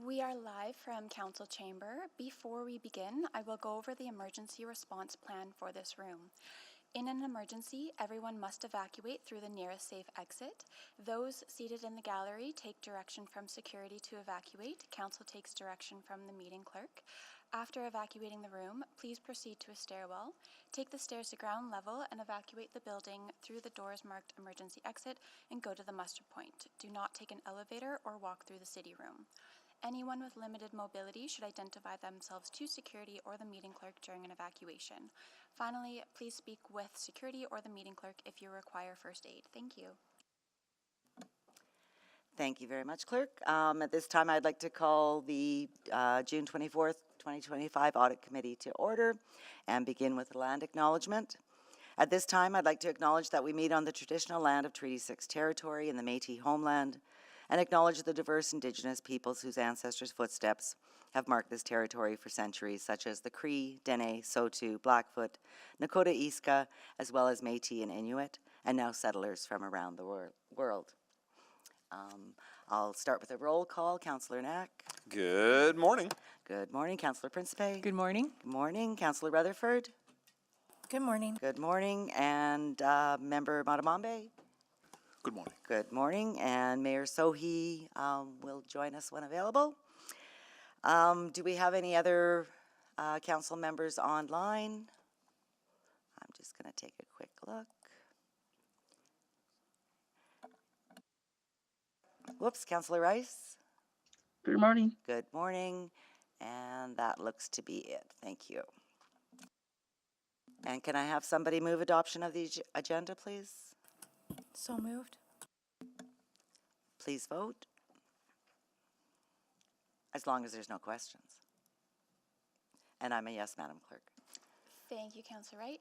We are live from Council Chamber. Before we begin, I will go over the emergency response plan for this room. In an emergency, everyone must evacuate through the nearest safe exit. Those seated in the gallery take direction from security to evacuate. Council takes direction from the meeting clerk. After evacuating the room, please proceed to a stairwell. Take the stairs to ground level and evacuate the building through the doors marked emergency exit and go to the muster point. Do not take an elevator or walk through the city room. Anyone with limited mobility should identify themselves to security or the meeting clerk during an evacuation. Finally, please speak with security or the meeting clerk if you require first aid. Thank you. Thank you very much, Clerk. At this time, I'd like to call the June 24th, 2025 Audit Committee to order and begin with the land acknowledgement. At this time, I'd like to acknowledge that we meet on the traditional land of Treaty 6 territory in the Métis homeland and acknowledge the diverse Indigenous peoples whose ancestors' footsteps have marked this territory for centuries, such as the Cree, Dene, Saulteaux, Blackfoot, Nakota Iska, as well as Métis and Inuit, and now settlers from around the world. I'll start with a roll call. Councillor Knack. Good morning. Good morning. Councillor Principe. Good morning. Good morning. Councillor Rutherford. Good morning. Good morning. And Member Matamambe. Good morning. Good morning. And Mayor Sohi will join us when available. Do we have any other council members online? I'm just going to take a quick look. Whoops, Councillor Rice. Good morning. Good morning. And that looks to be it. Thank you. And can I have somebody move adoption of the agenda, please? So moved. Please vote. As long as there's no questions. And I'm a yes, Madam Clerk. Thank you, Councillor Wright.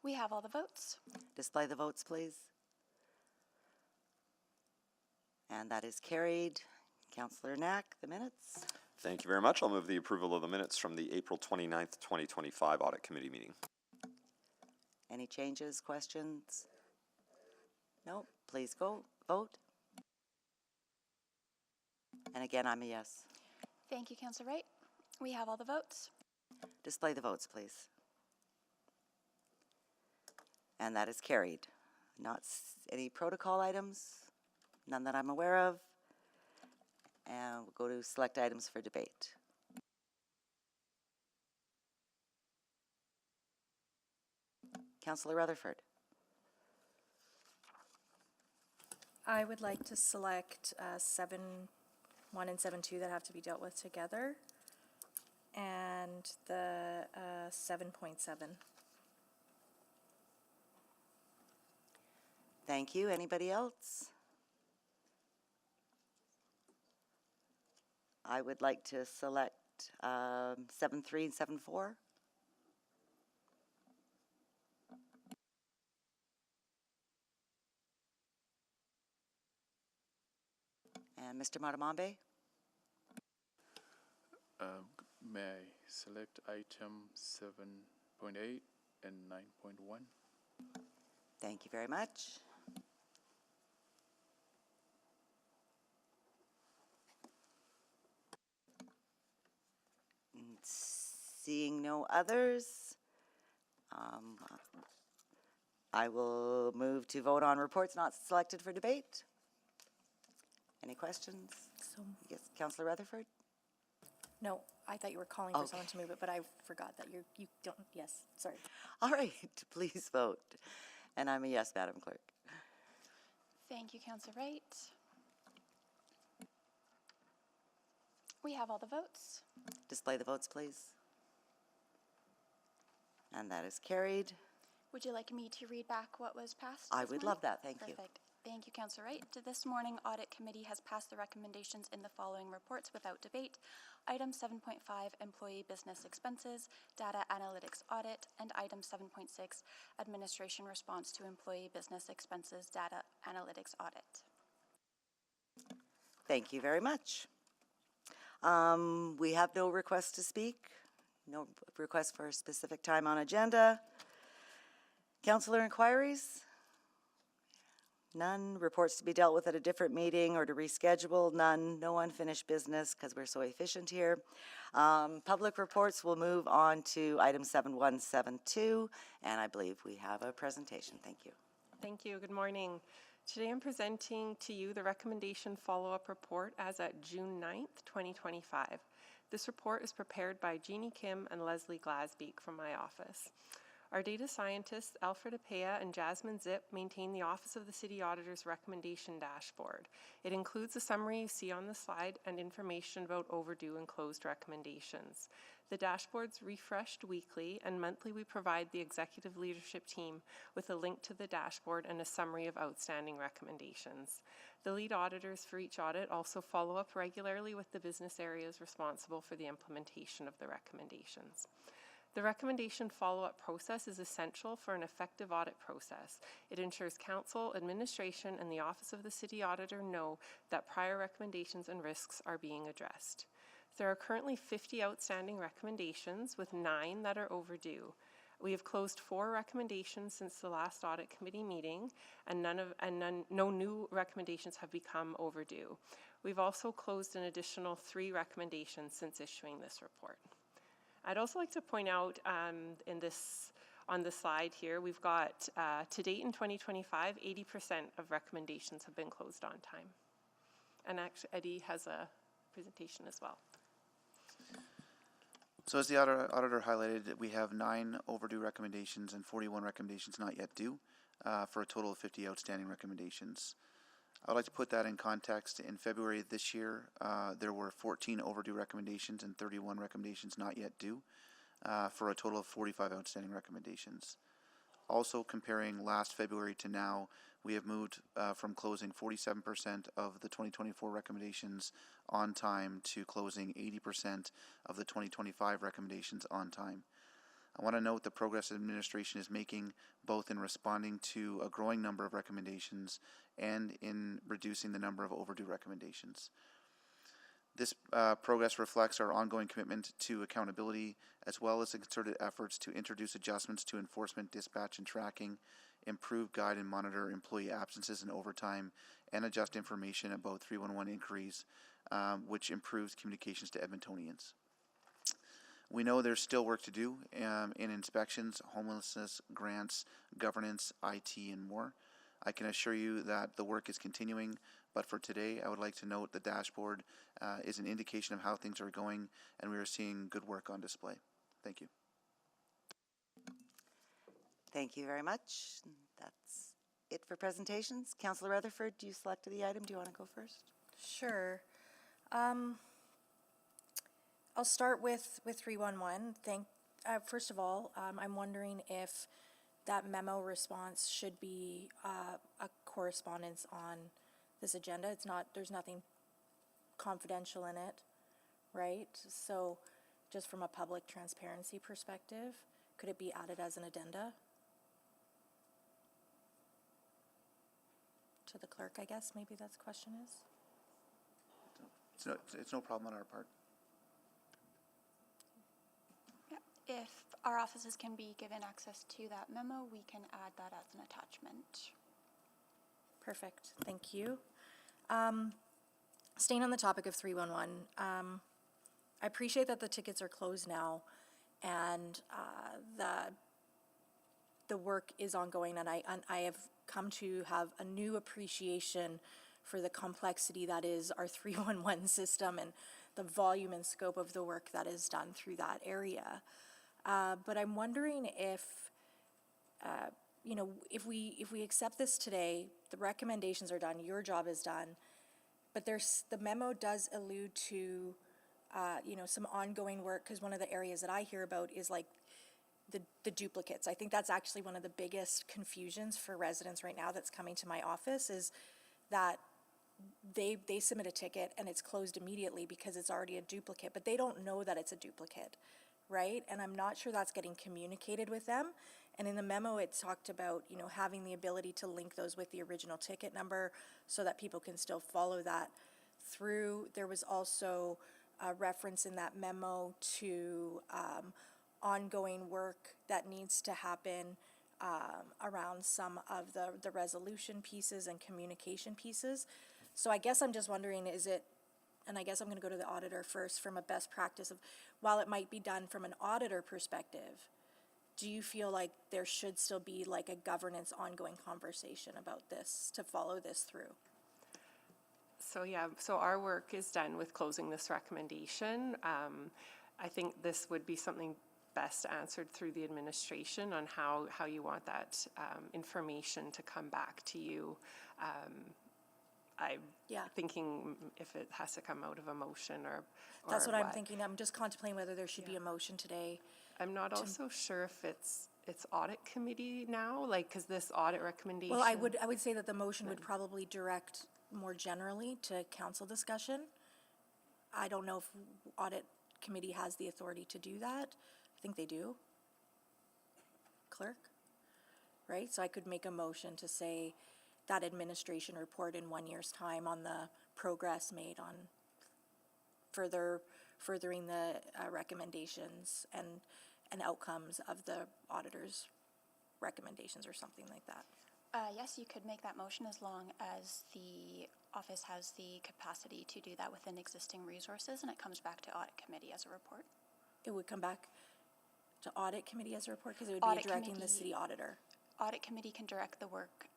We have all the votes. Display the votes, please. And that is carried. Councillor Knack, the minutes. Thank you very much. I'll move the approval of the minutes from the April 29th, 2025 Audit Committee meeting. Any changes, questions? No? Please go vote. And again, I'm a yes. Thank you, Councillor Wright. We have all the votes. Display the votes, please. And that is carried. Not any protocol items, none that I'm aware of. And we'll go to select items for debate. Councillor Rutherford. I would like to select 7.1 and 7.2 that have to be dealt with together, and the 7.7. Thank you. Anybody else? I would like to select 7.3 and 7.4. And Mr. Matamambe? May I select item 7.8 and 9.1? Thank you very much. Seeing no others, I will move to vote on reports not selected for debate. Any questions? So, Yes, Councillor Rutherford? no, I thought you were calling for Okay. someone to move it, but I forgot that you don't, yes, sorry. All right, please vote. And I'm a yes, Madam Clerk. Thank you, Councillor Wright. We have all the votes. Display the votes, please. And that is carried. Would you like me to read back what was passed? I this would morning? love that. Thank you. Perfect. Thank you, Councillor Wright. This morning, Audit Committee has passed the recommendations in the following reports without debate. Item 7.5, Employee Business Expenses, Data Analytics Audit, and Item 7.6, Administration Response to Employee Business Expenses Data Analytics Audit. Thank you very much. We have no request to speak, no request for a specific time on agenda. Councillor inquiries? None. Reports to be dealt with at a different meeting or to reschedule? None. No unfinished business because we're so efficient here. Public reports, will move on to item 7172, and I believe we have a presentation. Thank you. Thank you. Good morning. Today I'm presenting to you the recommendation follow-up report as at June 9th, 2025. This report is prepared by Jeannie Kim and Leslie Glasbeek from my office. Our data scientists, Alfred Apea and Jasmine Zip, maintain the Office of the City Auditor's recommendation dashboard. It includes a summary you see on the slide and information about overdue and closed recommendations. The dashboard's refreshed weekly, and monthly we provide the executive leadership team with a link to the dashboard and a summary of outstanding recommendations. The lead auditors for each audit also follow up regularly with the business areas responsible for the implementation of the recommendations. The recommendation follow-up process is essential for an effective audit process. It ensures council, administration, and the Office of the City Auditor know that prior recommendations and risks are being addressed. There are currently 50 outstanding recommendations, with 9 that are overdue. We have closed 4 recommendations since the last audit committee meeting, and no new recommendations have become overdue. We've also closed an additional 3 recommendations since issuing this report. I'd also like to point out on the slide here, we've got to date in 2025, 80% of recommendations have been closed on time. And actually, Eddie has a presentation as well. So as the auditor highlighted, we have 9 overdue recommendations and 41 recommendations not yet due, for a total of 50 outstanding recommendations. I would like to put that in context. In February of this year, there were 14 overdue recommendations and 31 recommendations not yet due, for a total of 45 outstanding recommendations. Also, comparing last February to now, we have moved from closing 47% of the 2024 recommendations on time to closing 80% of the 2025 recommendations on time. I want to note the progress administration is making both in responding to a growing number of recommendations and in reducing the number of overdue recommendations. This progress reflects our ongoing commitment to accountability, as well as the concerted efforts to introduce adjustments to enforcement, dispatch, and tracking, improve, guide, and monitor employee absences and overtime, and adjust information about 311 inquiries, which improves communications to Edmontonians. We know there's still work to do in inspections, homelessness, grants, governance, IT, and more. I can assure you that the work is continuing, but for today, I would like to note the dashboard is an indication of how things are going, and we are seeing good work on display. Thank you. Thank you very much. That's it for presentations. Councillor Rutherford, you selected the item. Do you want to go first? Sure. I'll start with 311. First of all, I'm wondering if that memo response should be a correspondence on this agenda. There's nothing confidential in it, right? So just from a public transparency perspective, could it be added as an addenda? To the clerk, I guess, maybe that's the question is. It's no problem on our part. If our offices can be given access to that memo, we can add that as an attachment. Perfect, thank you. Staying on the topic of 311, I appreciate that the tickets are closed now, and the work is ongoing, and I have come to have a new appreciation for the complexity that is our 311 system and the volume and scope of the work that is done through that area. But I'm wondering if, if we accept this today, the recommendations are done, your job is done, but the memo does allude to, some ongoing work, because one of the areas that I hear about is like the duplicates. I think that's actually one of the biggest confusions for residents right now that's coming to my office, is that they submit a ticket and it's closed immediately because it's already a duplicate, but they don't know that it's a duplicate, right? And I'm not sure that's getting communicated with them. And in the memo, it talked about, having the ability to link those with the original ticket number so that people can still follow that through. There was also a reference in that memo to ongoing work that needs to happen around some of the resolution pieces and communication pieces. So I guess I'm just wondering, is it, and I guess I'm gonna go to the auditor first from a best practice of, while it might be done from an auditor perspective, do you feel like there should still be like a governance ongoing conversation about this to follow this through? So yeah, so our work is done with closing this recommendation. I think this would be something best answered through the administration on how you want that information to come back to you. I'm Yeah. thinking if it has to come out of a motion or That's what I'm thinking. I'm just contemplating whether there should be a motion today. I'm not also sure if it's audit committee now, like, because this audit recommendation. Well, I would say that the motion would probably direct more generally to council discussion. I don't know if audit committee has the authority to do that. I think they do. Clerk, right? So I could make a motion to say that administration report in 1 year's time on the progress made on furthering the recommendations and outcomes of the auditor's recommendations or something like that. Yes, you could make that motion as long as the office has the capacity to do that within existing resources, and it comes back to audit committee as a report. It would come back to audit committee as a report because it would Audit be directing the committee. city auditor. Audit committee can direct the work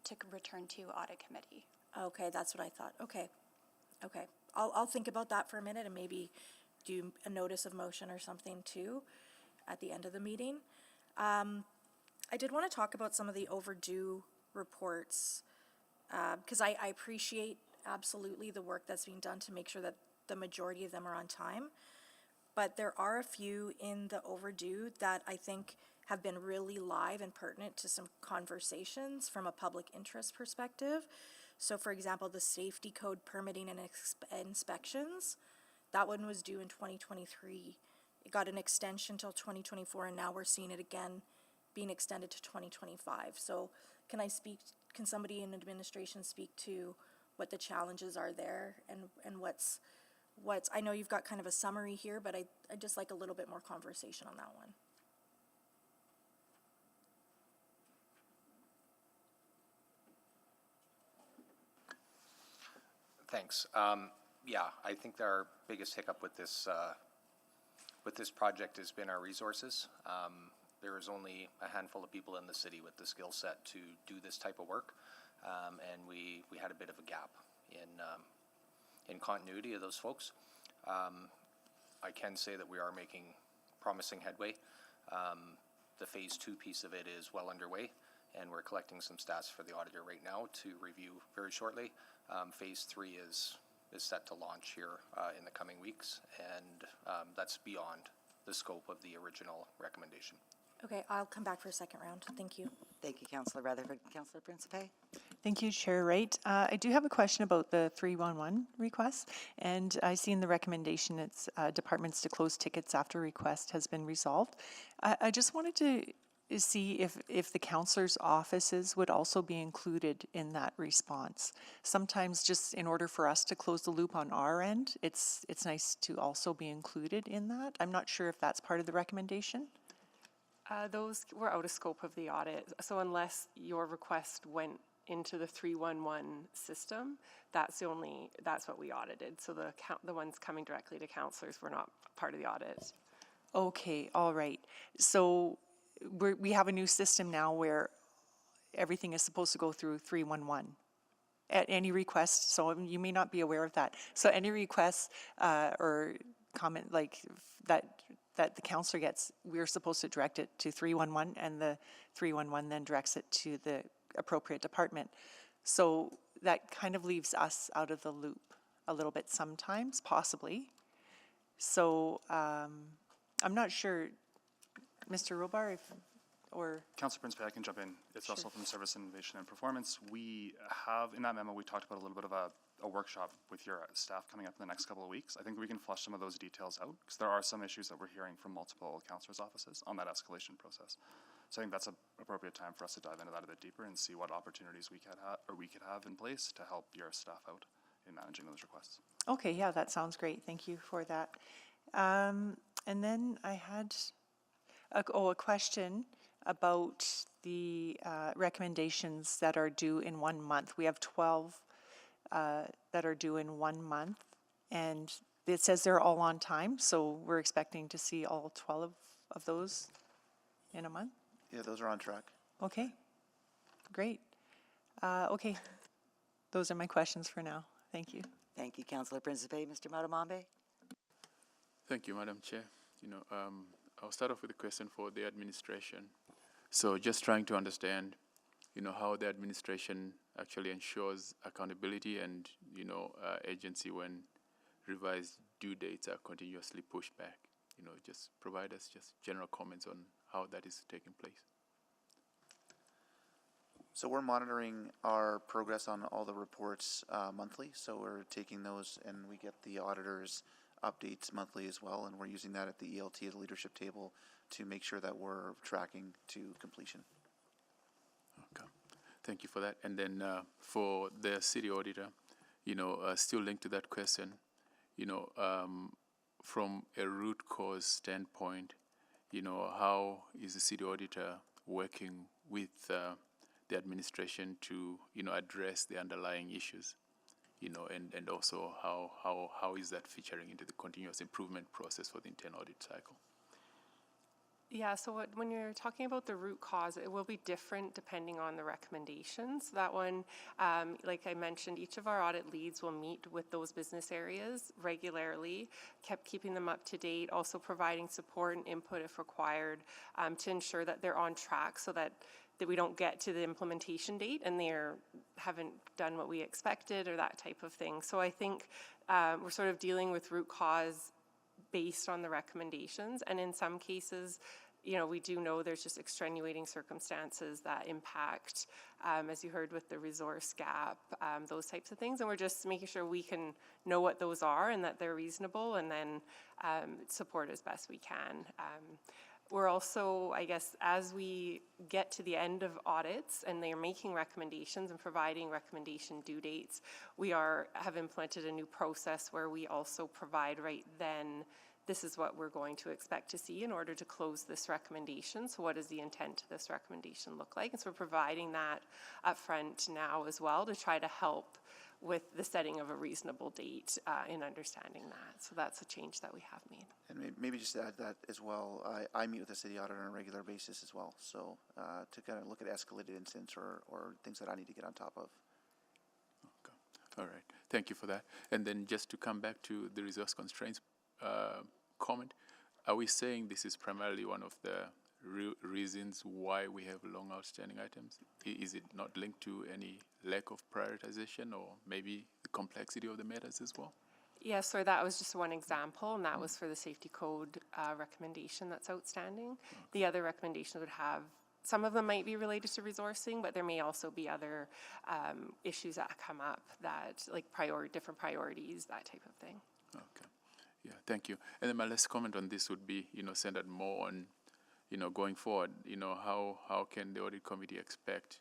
to return to audit committee. Okay, that's what I thought. Okay. I'll think about that for a minute and maybe do a notice of motion or something too at the end of the meeting. I did want to talk about some of the overdue reports because I appreciate absolutely the work that's being done to make sure that the majority of them are on time. But there are a few in the overdue that I think have been really live and pertinent to some conversations from a public interest perspective. So for example, the safety code permitting and inspections, that one was due in 2023. It got an extension till 2024, and now we're seeing it again being extended to 2025. So can somebody in administration speak to what the challenges are there and what's, I know you've got kind of a summary here, but I'd just like a little bit more conversation on that one. Thanks. Yeah, I think our biggest hiccup with this project has been our resources. There is only a handful of people in the city with the skill set to do this type of work, and we had a bit of a gap in continuity of those folks. I can say that we are making promising headway. The phase 2 piece of it is well underway, and we're collecting some stats for the auditor right now to review very shortly. Phase 3 is set to launch here in the coming weeks, and that's beyond the scope of the original recommendation. Okay, I'll come back for a second round. Thank you. Thank you, Councillor Rutherford. Councillor Principe? Thank you, Chair Wright. I do have a question about the 311 request, and I see in the recommendation it's departments to close tickets after request has been resolved. I just wanted to see if the councillors' offices would also be included in that response. Sometimes just in order for us to close the loop on our end, it's nice to also be included in that. I'm not sure if that's part of the recommendation. Those were out of scope of the audit. So unless your request went into the 311 system, that's what we audited. So the ones coming directly to councillors were not part of the audit. Okay, all right. So we have a new system now where everything is supposed to go through 311 at any request. So you may not be aware of that. So any request or comment like that the councillor gets, we're supposed to direct it to 311, and the 311 then directs it to the appropriate department. So that kind of leaves us out of the loop a little bit sometimes, possibly. So I'm not sure, Mr. Robar, or Councillor Principe, I can jump in. It's also from Service Innovation and Performance. We have, in that memo, we talked about a little bit of a workshop with your staff coming up in the next couple of weeks. I think we can flush some of those details out because there are some issues that we're hearing from multiple councillors' offices on that escalation process. So I think that's an appropriate time for us to dive into that a bit deeper and see what opportunities we could have in place to help your staff out in managing those requests. okay, yeah, that sounds great. Thank you for that. And then I had a question. about the recommendations that are due in 1 month. We have 12 that are due in 1 month, and it says they're all on time, so we're expecting to see all 12 of those in a month. Yeah, those are on track. Okay, great. Okay, those are my questions for now. Thank you. Thank you, Councillor Principe. Mr. Matamambe? Thank you, Madam Chair. I'll start off with a question for the administration. So just trying to understand, how the administration actually ensures accountability and, agency when revised due dates are continuously pushed back. Just provide us just general comments on how that is taking place. So we're monitoring our progress on all the reports monthly. So we're taking those and we get the auditors' updates monthly as well. And we're using that at the ELT, at the leadership table, to make sure that we're tracking to completion. Okay. Thank you for that. And then for the city auditor, still linked to that question, from a root cause standpoint, how is the city auditor working with the administration to, address the underlying issues, and also how is that featuring into the continuous improvement process for the internal audit cycle? Yeah, so when you're talking about the root cause, it will be different depending on the recommendations. That one, like I mentioned, each of our audit leads will meet with those business areas regularly, keeping them up to date, also providing support and input if required, to ensure that they're on track so that we don't get to the implementation date and they haven't done what we expected or that type of thing. So I think we're sort of dealing with root cause based on the recommendations, and in some cases, we do know there's just extenuating circumstances that impact, as you heard with the resource gap, those types of things, and we're just making sure we can know what those are and that they're reasonable, and then support as best we can. We're also, I guess, as we get to the end of audits and they're making recommendations and providing recommendation due dates, we have implemented a new process where we also provide right then, this is what we're going to expect to see in order to close this recommendation. So what does the intent to this recommendation look like? And so we're providing that up front now as well to try to help with the setting of a reasonable date in understanding that. So that's a change that we have made. And maybe just to add that as well, I meet with the city auditor on a regular basis as well. So to kind of look at escalated incidents or things that I need to get on top of. Okay. All right. Thank you for that. And then just to come back to the resource constraints comment, are we saying this is primarily one of the reasons why we have long outstanding items? Is it not linked to any lack of prioritization or maybe the complexity of the matters as well? Yes, so that was just one example, and that was for the safety code recommendation that's outstanding. The other recommendations would have, some of them might be related to resourcing, but there may also be other issues that come up that, like different priorities, that type of thing. Okay. Yeah, thank you. And then my last comment on this would be, centered more on, going forward, how can the audit committee expect,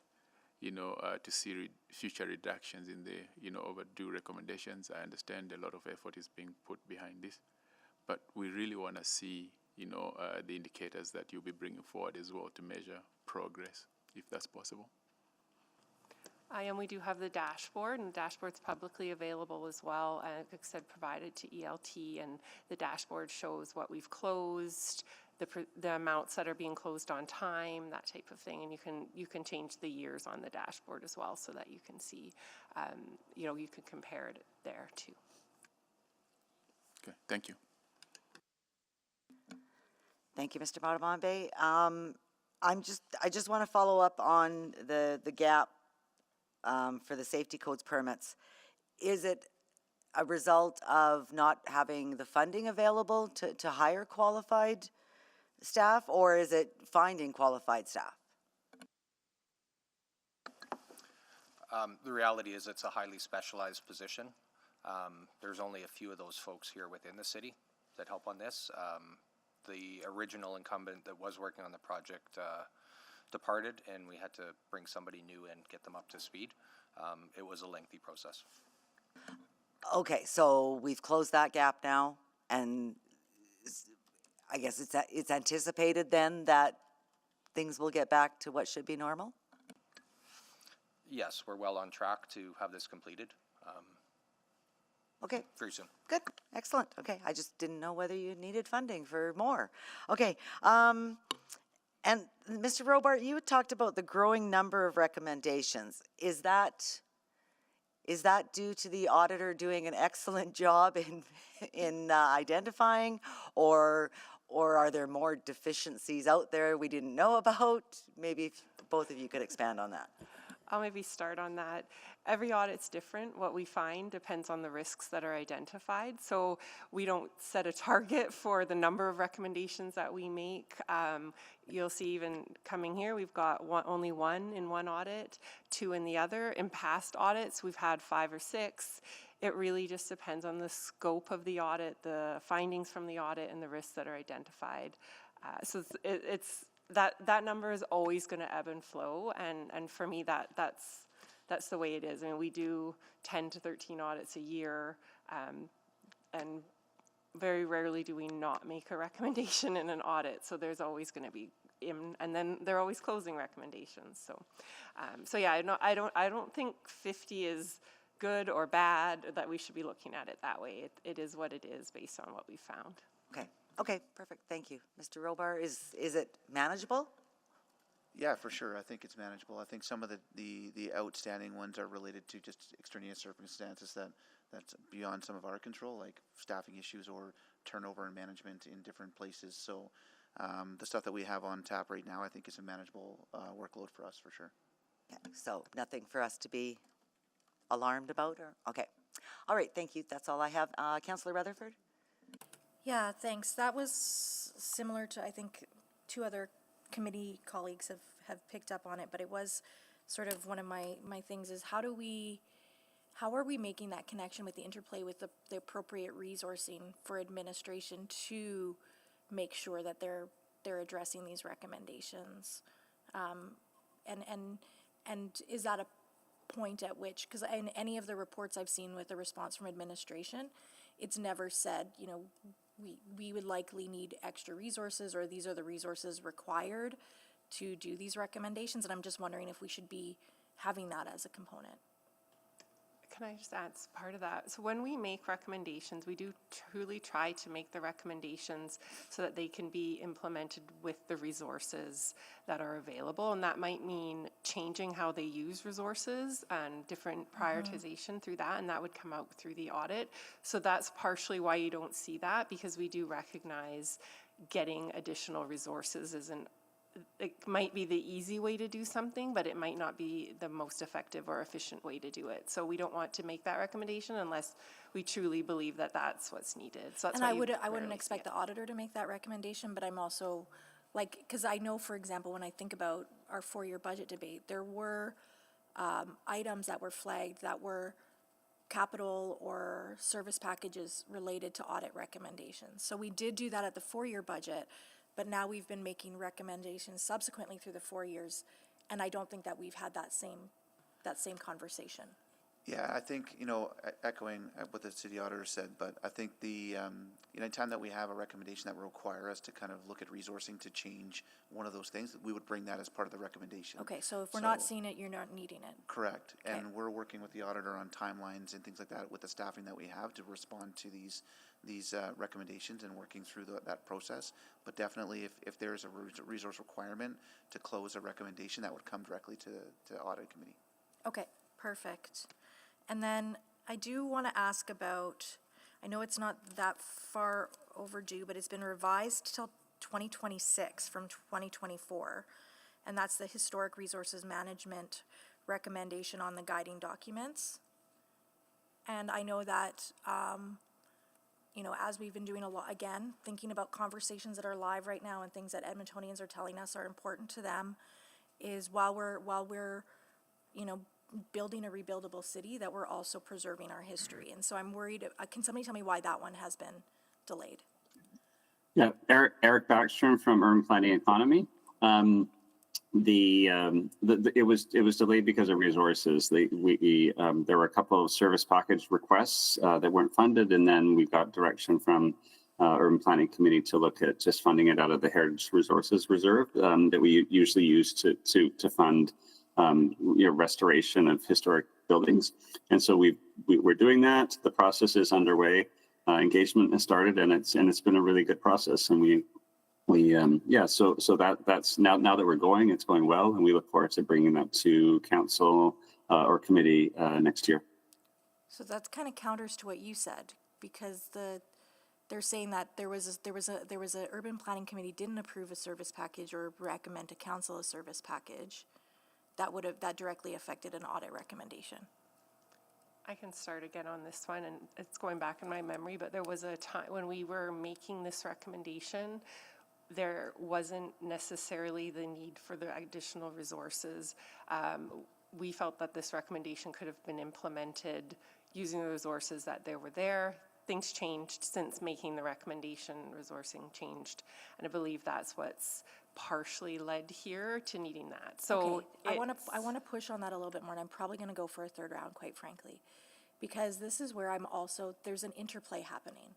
to see future reductions in the, overdue recommendations? I understand a lot of effort is being put behind this, but we really want to see, the indicators that you'll be bringing forward as well to measure progress, if that's possible. And we do have the dashboard, and the dashboard's publicly available as well, and like I said, provided to ELT, and the dashboard shows what we've closed, the amounts that are being closed on time, that type of thing, and you can change the years on the dashboard as well so that you can see, you can compare it there too. Okay, thank you. Thank you, Mr. Matamambe. I just want to follow up on the gap for the safety codes permits. Is it a result of not having the funding available to hire qualified staff, or is it finding qualified staff? The reality is it's a highly specialized position. There's only a few of those folks here within the city that help on this. The original incumbent that was working on the project departed, and we had to bring somebody new and get them up to speed. It was a lengthy process. Okay, so we've closed that gap now, and I guess it's anticipated then that things will get back to what should be normal? Yes, we're well on track to have this completed Okay, very soon. good, excellent. Okay, I just didn't know whether you needed funding for more. Okay, and Mr. Robart, you talked about the growing number of recommendations. Is that due to the auditor doing an excellent job in identifying, or are there more deficiencies out there we didn't know about? Maybe if both of you could expand on that. I'll maybe start on that. Every audit's different. What we find depends on the risks that are identified. So we don't set a target for the number of recommendations that we make. You'll see even coming here, we've got only one in one audit, 2 in the other. In past audits, we've had 5 or 6. It really just depends on the scope of the audit, the findings from the audit, and the risks that are identified. So it's that number is always going to ebb and flow, and for me that's the way it is. I mean, we do 10 to 13 audits a year, and very rarely do we not make a recommendation in an audit. So there's always going to be and then they're always closing recommendations. So yeah, I don't think 50 is good or bad, that we should be looking at it that way. It is what it is based on what we found. Okay, perfect, thank you. Mr. Robar, is it manageable? Yeah, for sure. I think it's manageable. I think some of the outstanding ones are related to just extraneous circumstances that's beyond some of our control, like staffing issues or turnover in management in different places. So the stuff that we have on tap right now, I think, is a manageable workload for us, for sure. Yeah, so nothing for us to be alarmed about, or, okay. All right, thank you, that's all I have. Councillor Rutherford? Yeah, thanks. That was similar to, I think, 2 other committee colleagues have picked up on it, but it was sort of one of my things is how are we making that connection with the interplay with the appropriate resourcing for administration to make sure that they're addressing these recommendations? And is that a point at which, because in any of the reports I've seen with the response from administration, it's never said, you know, we would likely need extra resources, or these are the resources required to do these recommendations. And I'm just wondering if we should be having that as a component. Can I just add part of that? So when we make recommendations, we do truly try to make the recommendations so that they can be implemented with the resources that are available. And that might mean changing how they use resources and different prioritization through that. And that would come out through the audit. So that's partially why you don't see that, because we do recognize getting additional resources isn't, it might be the easy way to do something, but it might not be the most effective or efficient way to do it. So we don't want to make that recommendation unless we truly believe that that's what's needed. So that's And why I wouldn't expect the auditor to make that recommendation, but I'm also like, because I know, for example, when I think about our 4-year budget debate, there were items that were flagged that were capital or service packages related to audit recommendations. So we did do that at the 4-year budget, but now we've been making recommendations subsequently through the 4 years, and I don't think that we've had that same conversation. Yeah, I think, echoing what the city auditor said, but I think anytime that we have a recommendation that will require us to kind of look at resourcing to change one of those things, we would bring that as part of the recommendation. Okay, so if we're not seeing it, you're not needing it. Correct. Okay. And we're working with the auditor on timelines and things like that with the staffing that we have to respond to these recommendations and working through that process. But definitely if there's a resource requirement to close a recommendation, that would come directly to audit committee. Okay, perfect. And then I do want to ask about, I know it's not that far overdue, but it's been revised till 2026 from 2024. And that's the Historic Resources Management recommendation on the guiding documents. And I know that, as we've been doing a lot, again, thinking about conversations that are live right now and things that Edmontonians are telling us are important to them, is while we're building a rebuildable city, that we're also preserving our history. And so I'm worried, can somebody tell me why that one has been delayed? Yeah, Eric Backstrom from Urban Planning Economy. It was delayed because of resources. There were a couple of service package requests that weren't funded, and then we got direction from Urban Planning Committee to look at just funding it out of the Heritage Resources Reserve that we usually use to fund restoration of historic buildings. And so we're doing that. The process is underway. Engagement has started, and it's been a really good process. And so that's now that we're going, it's going well, and we look forward to bringing that to council or committee next year. So that's kind of counters to what you said, because they're saying that there was a urban planning committee didn't approve a service package or recommend to council a service package that directly affected an audit recommendation. I can start again on this one, and it's going back in my memory, but there was a time when we were making this recommendation, there wasn't necessarily the need for the additional resources. We felt that this recommendation could have been implemented using the resources that they were there. Things changed since making the recommendation, resourcing changed, and I believe that's what's partially led here to needing that. So okay. I want to push on that a little bit more, and I'm probably going to go for a third round, quite frankly, because this is where there's an interplay happening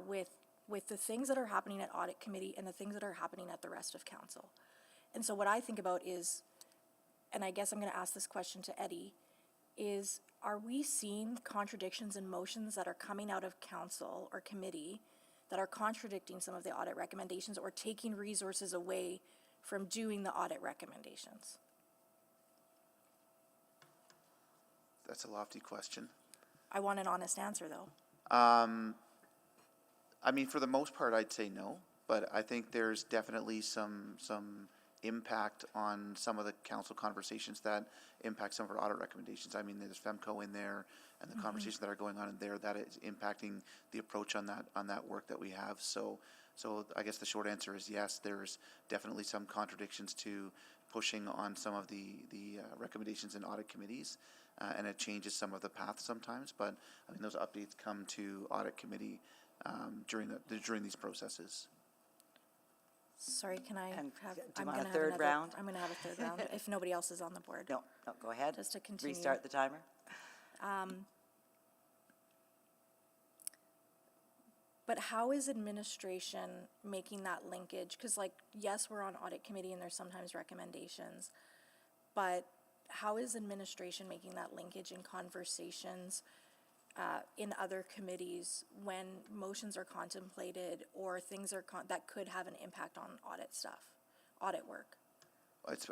with the things that are happening at audit committee and the things that are happening at the rest of council. And so what I think about is, and I guess I'm going to ask this question to Eddie, is are we seeing contradictions in motions that are coming out of council or committee that are contradicting some of the audit recommendations or taking resources away from doing the audit recommendations? That's a lofty question. I want an honest answer, though. I mean, for the most part, I'd say no, but I think there's definitely some impact on some of the council conversations that impact some of our audit recommendations. I mean, there's FEMCO in there, and the conversations that are going on in there that is impacting the approach on that work that we have. So I guess the short answer is yes. There's definitely some contradictions to pushing on some of the recommendations in audit committees, and it changes some of the paths sometimes. But I mean, those updates come to audit committee during these processes. Sorry, can I And have? do you I'm want gonna a have third another- round? I'm going to have a third round if nobody else is on the board. No, go ahead. Just to continue. Restart the timer. But how is administration making that linkage? Because, like, yes, we're on audit committee and there's sometimes recommendations, but how is administration making that linkage in conversations in other committees when motions are contemplated or things are that could have an impact on audit work?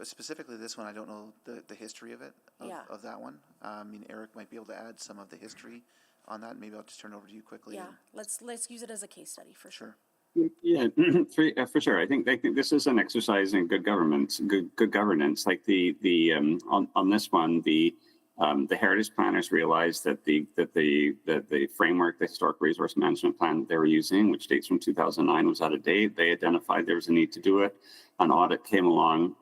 Specifically this one, I don't know the history of it, Yeah. of that one. I mean, Eric might be able to add some of the history on that. Maybe I'll just turn it over to you quickly. Yeah, let's use it as a case study for sure. Yeah, for sure. I think this is an exercise in good governance. Like on this one, the heritage planners realized that the framework, the historic resource management plan that they were using, which dates from 2009, was out of date. They identified there was a need to do it. An audit came along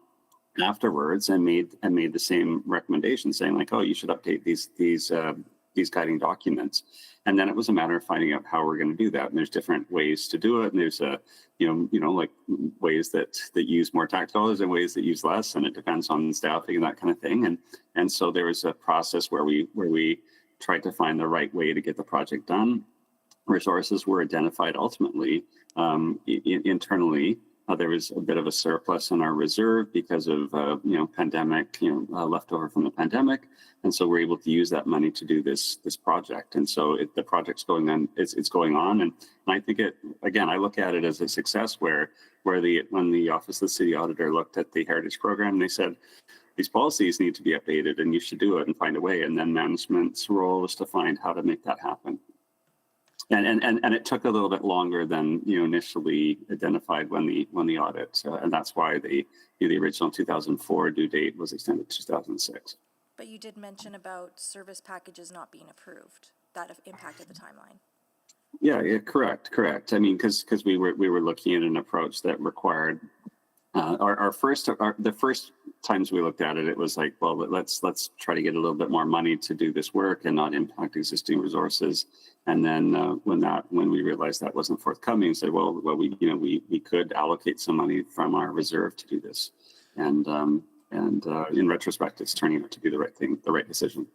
afterwards and made the same recommendation, saying like, oh, you should update these guiding documents. And then it was a matter of finding out how we're going to do that. And there's different ways to do it. And there's like ways that use more tax dollars and ways that use less. And it depends on staffing and that kind of thing. And so there was a process where we tried to find the right way to get the project done. Resources were identified ultimately internally. There was a bit of a surplus in our reserve because of pandemic, leftover from the pandemic, and so we're able to use that money to do this project. And so the project's going on. It's going on, and I think I look at it as a success when the Office of the City Auditor looked at the Heritage Program, they said these policies need to be updated, and you should do it and find a way. And then management's role was to find how to make that happen. And it took a little bit longer than initially identified when the audit, and that's why the original 2004 due date was extended to 2006. But you did mention about service packages not being approved. That have impacted the timeline. Yeah, correct. I mean, because we were looking at an approach that required the first times we looked at it, it was like, well, let's try to get a little bit more money to do this work and not impact existing resources. And then when we realized that wasn't forthcoming, said, well, we could allocate some money from our reserve to do this. And in retrospect, it's turning out to be the right thing, the right decision.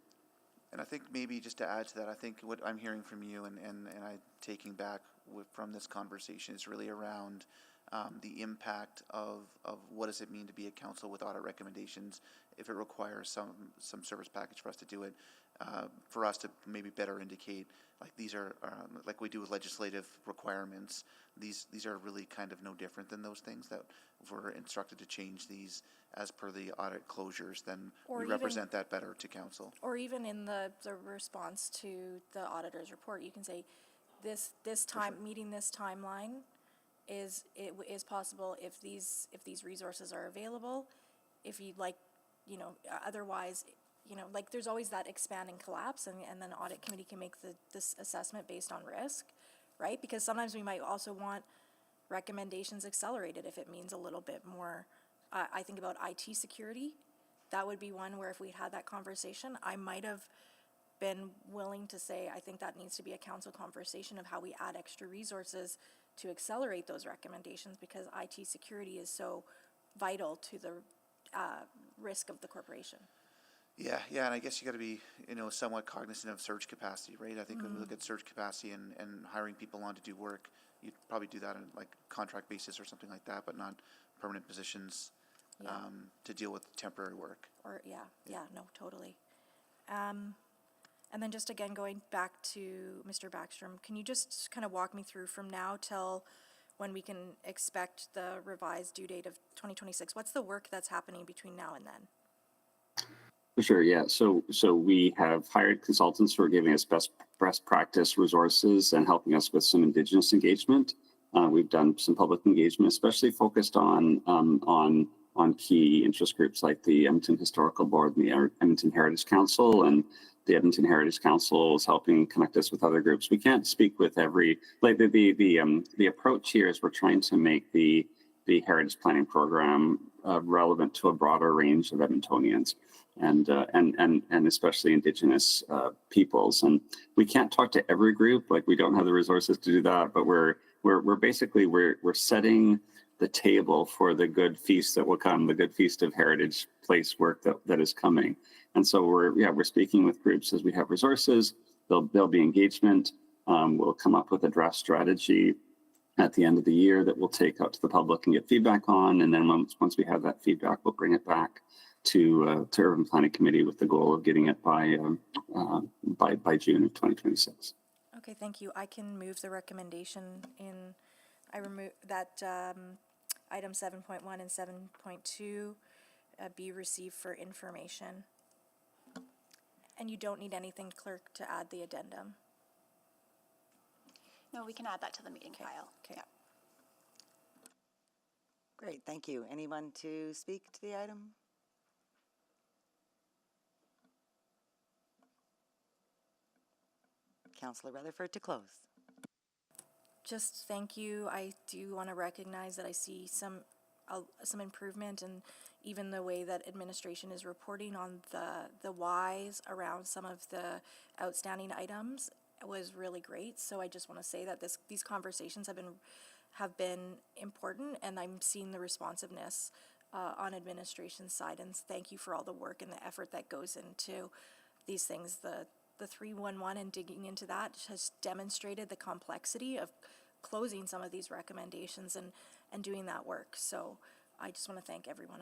And I think maybe just to add to that, I think what I'm hearing from you and I taking back from this conversation is really around the impact of what does it mean to be a council with audit recommendations, if it requires some service package for us to do it, for us to maybe better indicate, like these are, like we do with legislative requirements, these are really kind of no different than those things, that if we're instructed to change these as per the audit closures, then Or we even- represent that better to council. Or even in the response to the auditor's report, you can say, this time, meeting this timeline is possible if these resources are available, if you'd like, otherwise, like there's always that expand and collapse, and then the audit committee can make this assessment based on risk, right? Because sometimes we might also want recommendations accelerated if it means a little bit more. I think about IT security. That would be one where if we had that conversation, I might have been willing to say, I think that needs to be a council conversation of how we add extra resources to accelerate those recommendations, because IT security is so vital to the risk of the corporation. Yeah, and I guess you got to be, somewhat cognizant of surge capacity, right? I think when we look at surge capacity and hiring people on to do work, you'd probably do that on like contract basis or something like that, but not permanent positions to deal with temporary work. Or, no, totally. And then just again, going back to Mr. Backstrom, can you just kind of walk me through from now till when we can expect the revised due date of 2026? What's the work that's happening between now and then? For sure, yeah. So we have hired consultants who are giving us best practice resources and helping us with some Indigenous engagement. We've done some public engagement, especially focused on key interest groups like the Edmonton Historical Board and the Edmonton Heritage Council, and the Edmonton Heritage Council is helping connect us with other groups. We can't speak with every, like the approach here is we're trying to make the Heritage Planning Program relevant to a broader range of Edmontonians and especially Indigenous peoples. And we can't talk to every group, like we don't have the resources to do that, but we're basically setting the table for the good feast that will come, the good feast of heritage place work that is coming. And so we're speaking with groups as we have resources. There'll be engagement. We'll come up with a draft strategy at the end of the year that we'll take out to the public and get feedback on. And then once we have that feedback, we'll bring it back to Urban Planning Committee with the goal of getting it by June of 2026. Okay, thank you. I can move the recommendation I remove that item 7.1 and 7.2 be received for information. And you don't need anything, clerk, to add the addendum. No, we can add that to the meeting file. Okay. Yeah. Great, thank you. Anyone to speak to the item? Councillor Rutherford to close. Just thank you. I do want to recognize that I see some improvement in even the way that administration is reporting on the whys around some of the outstanding items was really great. So I just want to say that these conversations have been important, and I'm seeing the responsiveness on administration's side. And thank you for all the work and the effort that goes into these things. The 311 and digging into that has demonstrated the complexity of closing some of these recommendations and doing that work. So I just want to thank everyone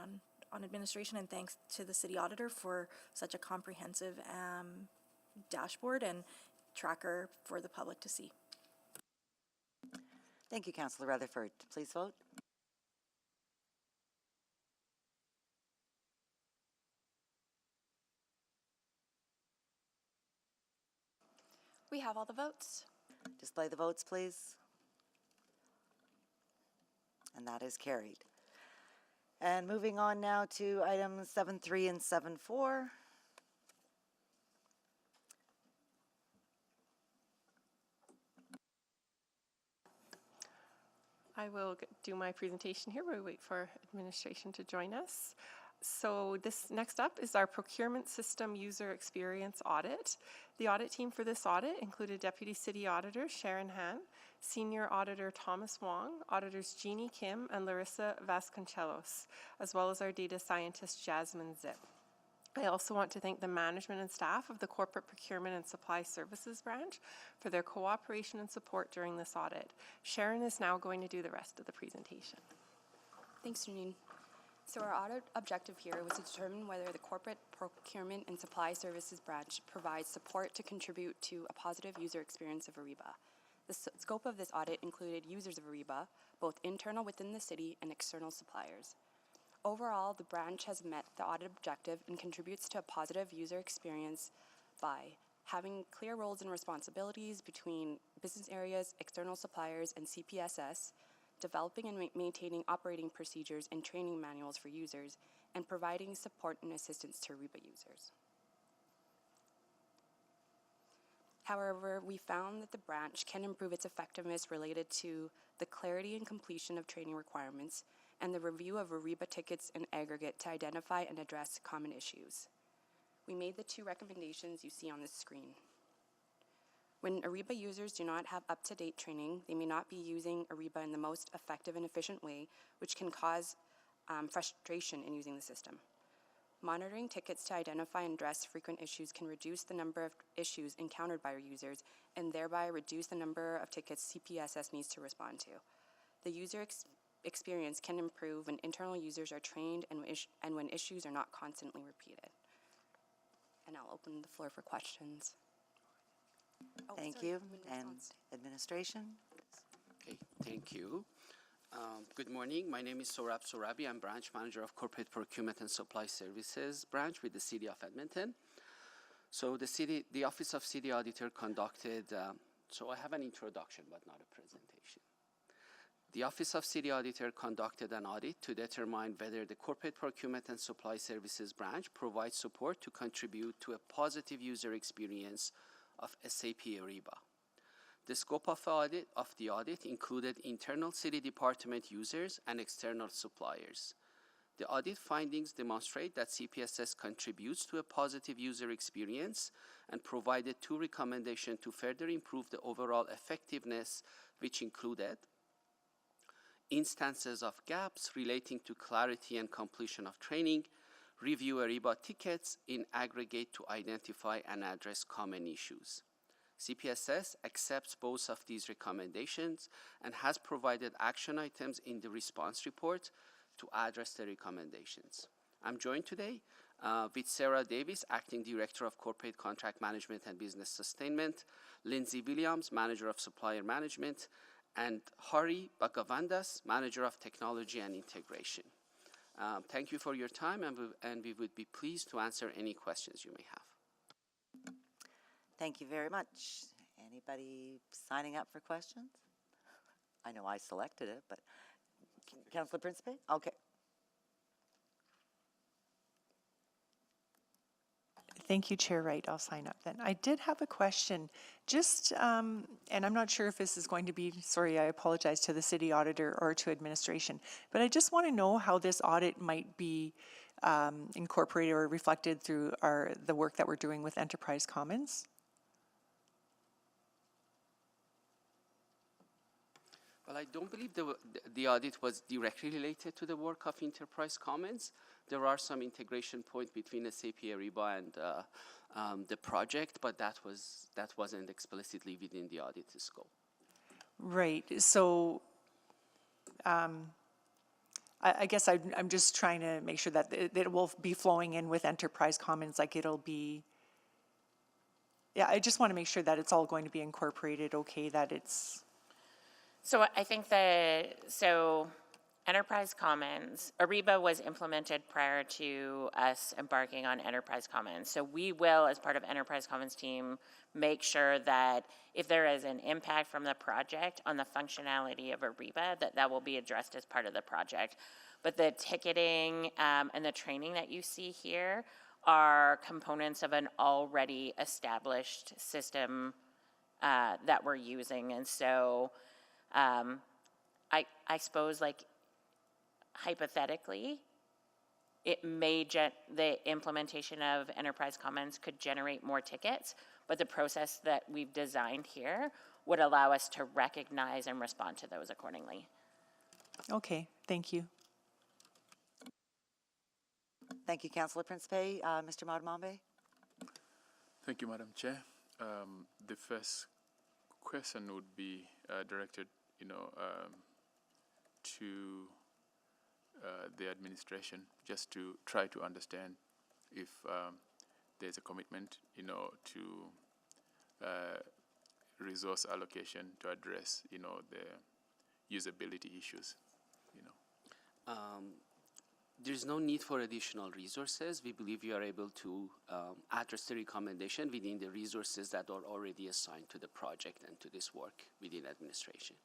on administration, and thanks to the city auditor for such a comprehensive dashboard and tracker for the public to see. Thank you, Councillor Rutherford. Please vote. We have all the votes. Display the votes, please. And that is carried. And moving on now to items 7.3 and 7.4. I will do my presentation here while we wait for administration to join us. So this next up is our procurement system user experience audit. The audit team for this audit included Deputy City Auditor Sharon Han, Senior Auditor Thomas Wong, Auditors Jeannie Kim and Larissa Vasconcelos, as well as our data scientist Jasmine Zip. I also want to thank the management and staff of the Corporate Procurement and Supply Services branch for their cooperation and support during this audit. Sharon is now going to do the rest of the presentation. Thanks, Janine. So our audit objective here was to determine whether the Corporate Procurement and Supply Services branch provides support to contribute to a positive user experience of Ariba. The scope of this audit included users of Ariba, both internal within the city and external suppliers. Overall, the branch has met the audit objective and contributes to a positive user experience by having clear roles and responsibilities between business areas, external suppliers, and CPSS, developing and maintaining operating procedures and training manuals for users, and providing support and assistance to Ariba users. However, we found that the branch can improve its effectiveness related to the clarity and completion of training requirements and the review of Ariba tickets in aggregate to identify and address common issues. We made the 2 recommendations you see on this screen. When Ariba users do not have up-to-date training, they may not be using Ariba in the most effective and efficient way, which can cause frustration in using the system. Monitoring tickets to identify and address frequent issues can reduce the number of issues encountered by our users and thereby reduce the number of tickets CPSS needs to respond to. The user experience can improve when internal users are trained and when issues are not constantly repeated. And I'll open the floor for questions. Oh, Thank sorry, you. Administration. And administration? Okay, thank you. Good morning. My name is Sorab Sorabi. I'm branch manager of Corporate Procurement and Supply Services branch with the City of Edmonton. So the Office of City Auditor conducted, so I have an introduction but not a presentation. The Office of City Auditor conducted an audit to determine whether the Corporate Procurement and Supply Services branch provides support to contribute to a positive user experience of SAP Ariba. The scope of the audit included internal city department users and external suppliers. The audit findings demonstrate that CPSS contributes to a positive user experience and provided 2 recommendations to further improve the overall effectiveness, which included instances of gaps relating to clarity and completion of training, review Ariba tickets in aggregate to identify and address common issues. CPSS accepts both of these recommendations and has provided action items in the response report to address the recommendations. I'm joined today with Sarah Davis, Acting Director of Corporate Contract Management and Business Sustainment, Lindsay Williams, Manager of Supplier Management, and Hari Bhagavandas, Manager of Technology and Integration. Thank you for your time, and we would be pleased to answer any questions you may have. Thank you very much. Anybody signing up for questions? I know I selected it, but Councillor Principe? Okay. Thank you, Chair Wright. I'll sign up then. I did have a question. Just, and I'm not sure if this is going to be, sorry, I apologize to the city auditor or to administration, but I just want to know how this audit might be incorporated or reflected through the work that we're doing with Enterprise Commons. Well, I don't believe the audit was directly related to the work of Enterprise Commons. There are some integration points between SAP Ariba and the project, but that wasn't explicitly within the audit scope. Right. So I guess I'm just trying to make sure that it will be flowing in with Enterprise Commons, like it'll be. Yeah, I just want to make sure that it's all going to be incorporated. Okay, that it's. So I think Enterprise Commons, Ariba was implemented prior to us embarking on Enterprise Commons. So we will, as part of Enterprise Commons team, make sure that if there is an impact from the project on the functionality of Ariba, that will be addressed as part of the project. But the ticketing and the training that you see here are components of an already established system that we're using. And so I suppose, like, hypothetically, the implementation of Enterprise Commons could generate more tickets, but the process that we've designed here would allow us to recognize and respond to those accordingly. Okay, thank you. Thank you, Councillor Principe. Mr. Madamambe? Thank you, Madam Chair. The first question would be directed, to the administration, just to try to understand if there's a commitment, to resource allocation to address, the usability issues, There's no need for additional resources. We believe we are able to address the recommendation within the resources that are already assigned to the project and to this work within administration.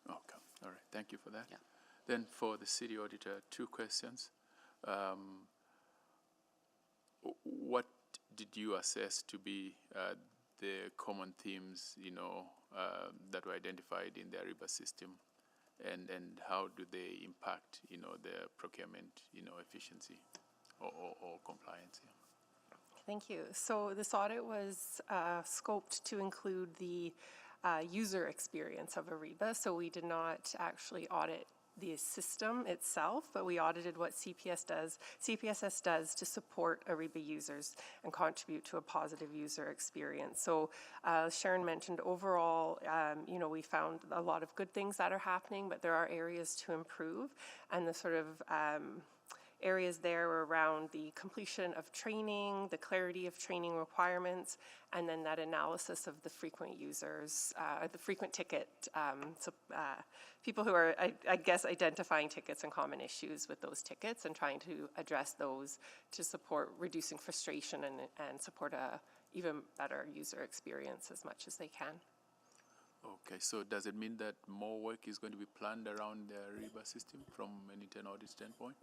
Okay, all right, thank you for that. Yeah. Then for the city auditor, 2 questions. What did you assess to be the common themes, that were identified in the Ariba system, and how do they impact, the procurement, efficiency or compliance? Yeah. Thank you. So this audit was scoped to include the user experience of Ariba. So we did not actually audit the system itself, but we audited what CPSS does to support Ariba users and contribute to a positive user experience. So Sharon mentioned overall, we found a lot of good things that are happening, but there are areas to improve, and the sort of areas there were around the completion of training, the clarity of training requirements, and then that analysis of the frequent users, the frequent ticket, people who are, I guess, identifying tickets and common issues with those tickets and trying to address those to support reducing frustration and support a even better user experience as much as they can. Okay, so does it mean that more work is going to be planned around the Ariba system from an internal audit standpoint?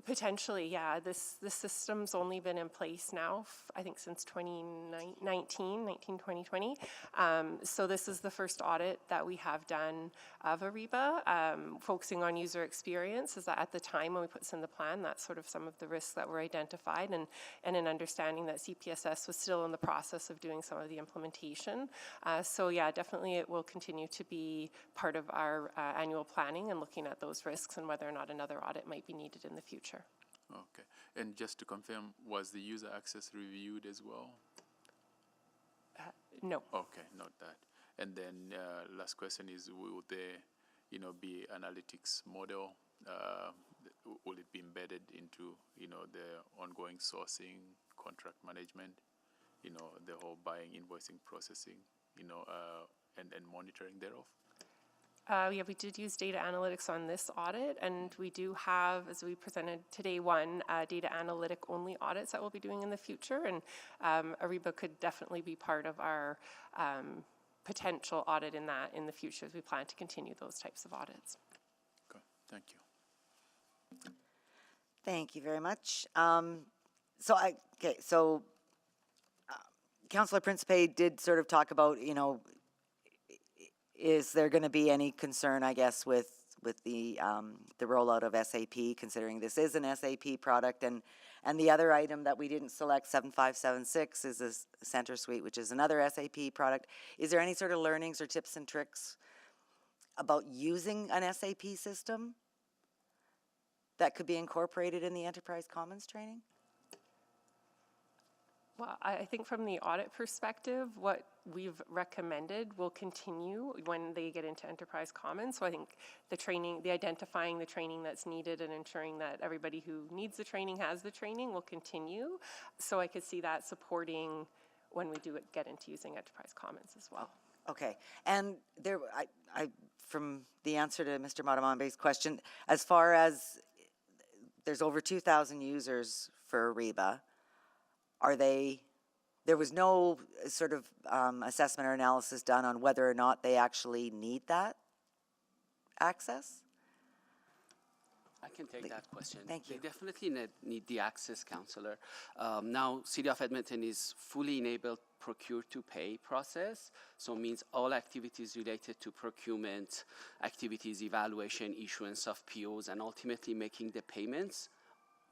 Potentially, yeah. This system's only been in place now, I think, since 2020. So this is the first audit that we have done of Ariba, focusing on user experience. Is that at the time when we put this in the plan, that's sort of some of the risks that were identified, and an understanding that CPSS was still in the process of doing some of the implementation. So yeah, definitely it will continue to be part of our annual planning and looking at those risks and whether or not another audit might be needed in the future. Okay, and just to confirm, was the user access reviewed as well? No. Okay, not that. And then last question is, will there, be analytics model? Will it be embedded into, the ongoing sourcing, contract management, the whole buying, invoicing, processing, and monitoring thereof? Yeah, we did use data analytics on this audit, and we do have, as we presented today, data analytic only audits that we'll be doing in the future, and Ariba could definitely be part of our potential audit in the future as we plan to continue those types of audits. Okay, thank you. Thank you very much. Councillor Principe did sort of talk about, is there going to be any concern, I guess, with the rollout of SAP, considering this is an SAP product, and the other item that we didn't select, 7576, is a Center Suite, which is another SAP product. Is there any sort of learnings or tips and tricks about using an SAP system that could be incorporated in the Enterprise Commons training? Well, I think from the audit perspective, what we've recommended will continue when they get into Enterprise Commons. So I think the training, identifying the training that's needed and ensuring that everybody who needs the training has the training will continue. So I could see that supporting when we do get into using Enterprise Commons as well. Okay, and there, from the answer to Mr. Madamambe's question, as far as there's over 2,000 users for Ariba, there was no sort of assessment or analysis done on whether or not they actually need that access? I can take that question. Thank you. They definitely need the access, Councillor. Now, City of Edmonton is fully enabled procure-to-pay process, so means all activities related to procurement, activities, evaluation, issuance of POs, and ultimately making the payments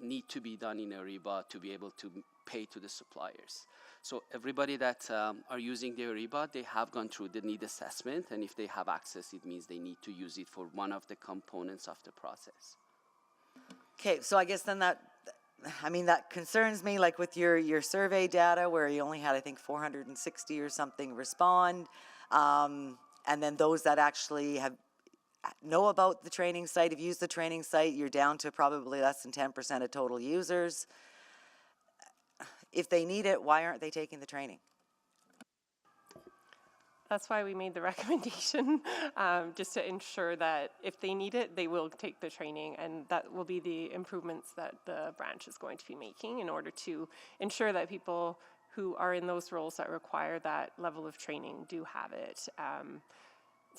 need to be done in Ariba to be able to pay to the suppliers. So everybody that are using the Ariba, they have gone through the need assessment, and if they have access, it means they need to use it for one of the components of the process. Okay, so I guess then that I mean, that concerns me, like with your survey data where you only had, I think, 460 or something respond. And then those that actually know about the training site, have used the training site, you're down to probably less than 10% of total users. If they need it, why aren't they taking the training? That's why we made the recommendation, just to ensure that if they need it, they will take the training, and that will be the improvements that the branch is going to be making in order to ensure that people who are in those roles that require that level of training do have it.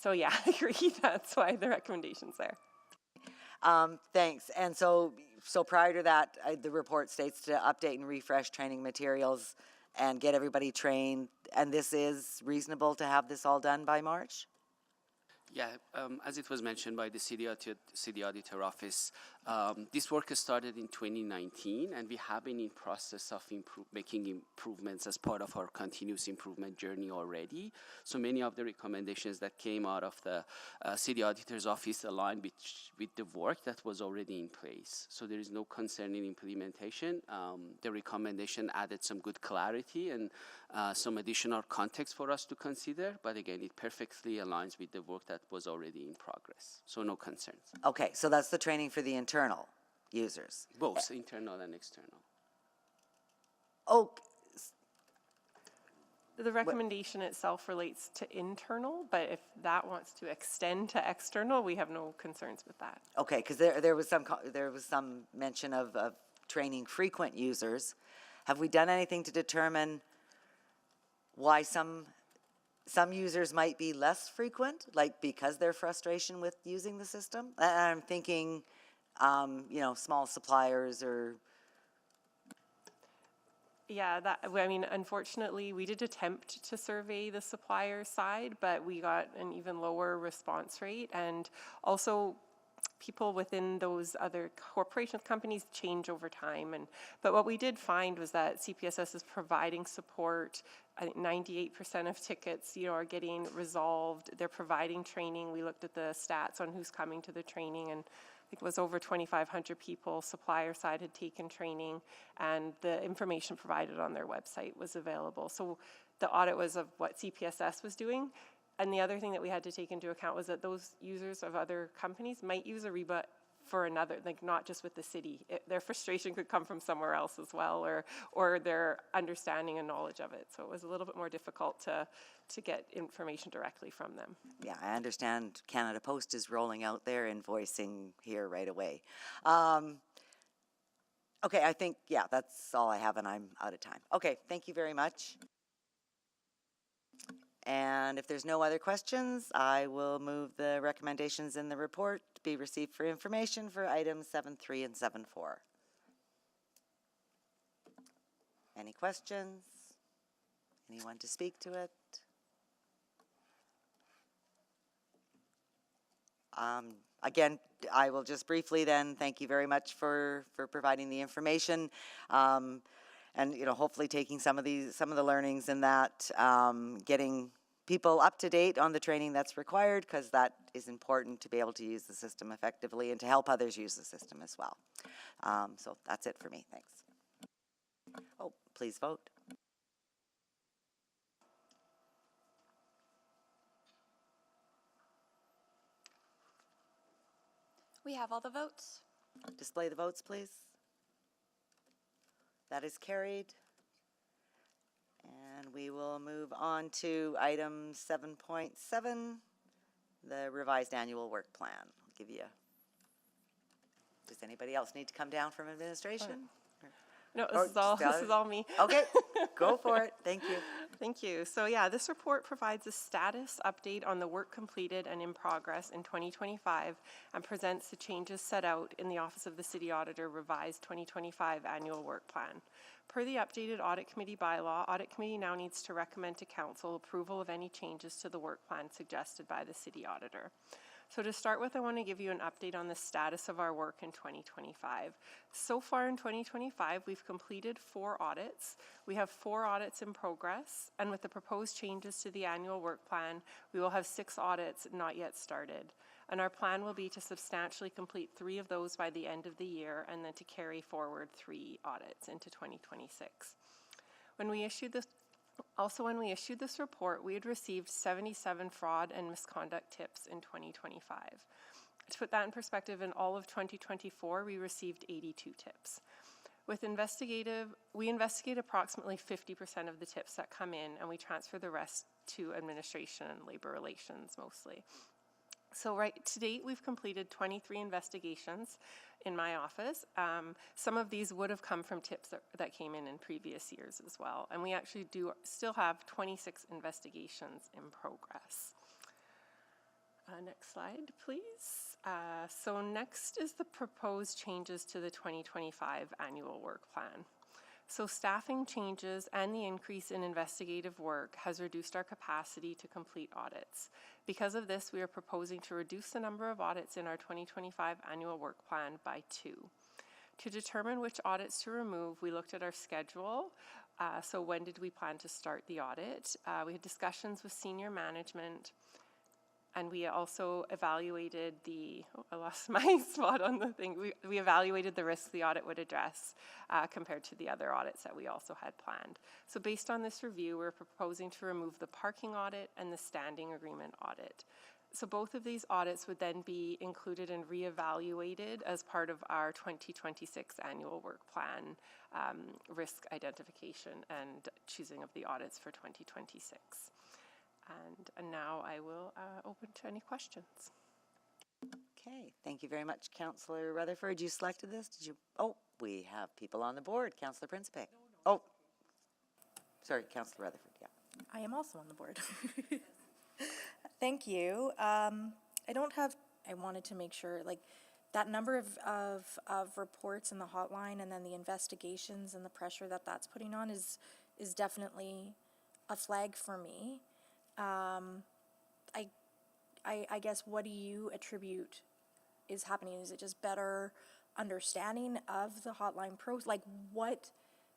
So yeah, I agree. That's why the recommendation's there. Thanks. And so prior to that, the report states to update and refresh training materials and get everybody trained. And this is reasonable to have this all done by March? Yeah, as it was mentioned by the city auditor office, this work has started in 2019, and we have been in process of making improvements as part of our continuous improvement journey already. So many of the recommendations that came out of the city auditor's office align with the work that was already in place. So there is no concern in implementation. The recommendation added some good clarity and some additional context for us to consider, but again, it perfectly aligns with the work that was already in progress. So no concerns. Okay, so that's the training for the internal users. Both internal and external. Oh, The recommendation itself relates to internal, but if that wants to extend to external, we have no concerns with that. okay, because there was some mention of training frequent users. Have we done anything to determine why some users might be less frequent, like because their frustration with using the system? And I'm thinking, small suppliers or. Yeah, I mean, unfortunately, we did attempt to survey the supplier side, but we got an even lower response rate. And also, people within those other corporations, companies change over time. But what we did find was that CPSS is providing support. I think 98% of tickets, are getting resolved. They're providing training. We looked at the stats on who's coming to the training, and I think it was over 2,500 people. Supplier side had taken training, and the information provided on their website was available. So the audit was of what CPSS was doing. And the other thing that we had to take into account was that those users of other companies might use Ariba for another, like not just with the city. Their frustration could come from somewhere else as well, or their understanding and knowledge of it. So it was a little bit more difficult to get information directly from them. Yeah, I understand Canada Post is rolling out their invoicing here right away. Okay, I think, yeah, that's all I have, and I'm out of time. Okay, thank you very much. And if there's no other questions, I will move the recommendations in the report to be received for information for items 7.3 and 7.4. Any questions? Anyone to speak to it? Again, I will just briefly then thank you very much for providing the information. And hopefully taking some of the learnings in that, getting people up to date on the training that's required, because that is important to be able to use the system effectively and to help others use the system as well. So that's it for me. Thanks. Oh, please vote. We have all the votes. Display the votes, please. That is carried. And we will move on to item 7.7, the revised annual work plan. I'll give you. Does anybody else need to come down from administration? No, this is all me. Okay, go for it. Thank you. Thank you. So yeah, this report provides a status update on the work completed and in progress in 2025 and presents the changes set out in the Office of the City Auditor revised 2025 annual work plan. Per the updated Audit Committee bylaw, Audit Committee now needs to recommend to Council approval of any changes to the work plan suggested by the City Auditor. So to start with, I want to give you an update on the status of our work in 2025. So far in 2025, we've completed 4 audits. We have 4 audits in progress, and with the proposed changes to the annual work plan, we will have 6 audits not yet started. And our plan will be to substantially complete 3 of those by the end of the year, and then to carry forward 3 audits into 2026. When we issued this report, we had received 77 fraud and misconduct tips in 2025. To put that in perspective, in all of 2024, we received 82 tips. We investigate approximately 50% of the tips that come in, and we transfer the rest to administration and labor relations mostly. So to date, we've completed 23 investigations in my office. Some of these would have come from tips that came in previous years as well. And we actually still have 26 investigations in progress. Next slide, please. So next is the proposed changes to the 2025 annual work plan. So staffing changes and the increase in investigative work has reduced our capacity to complete audits. Because of this, we are proposing to reduce the number of audits in our 2025 annual work plan by 2. To determine which audits to remove, we looked at our schedule. So when did we plan to start the audit? We had discussions with senior management, and we also evaluated I lost my spot on the thing. We evaluated the risks the audit would address compared to the other audits that we also had planned. So based on this review, we're proposing to remove the parking audit and the standing agreement audit. So both of these audits would then be included and reevaluated as part of our 2026 annual work plan risk identification and choosing of the audits for 2026. And now I will open to any questions. Okay, thank you very much, Councillor Rutherford. You selected this? Did you? Oh, we have people on the board. Councillor Principe. Oh, sorry, Councillor Rutherford, yeah. I am also on the board. Thank you. I wanted to make sure, like, that number of reports in the hotline and then the investigations and the pressure that's putting on is definitely a flag for me. I guess, what do you attribute is happening? Is it just better understanding of the hotline pros? Like, what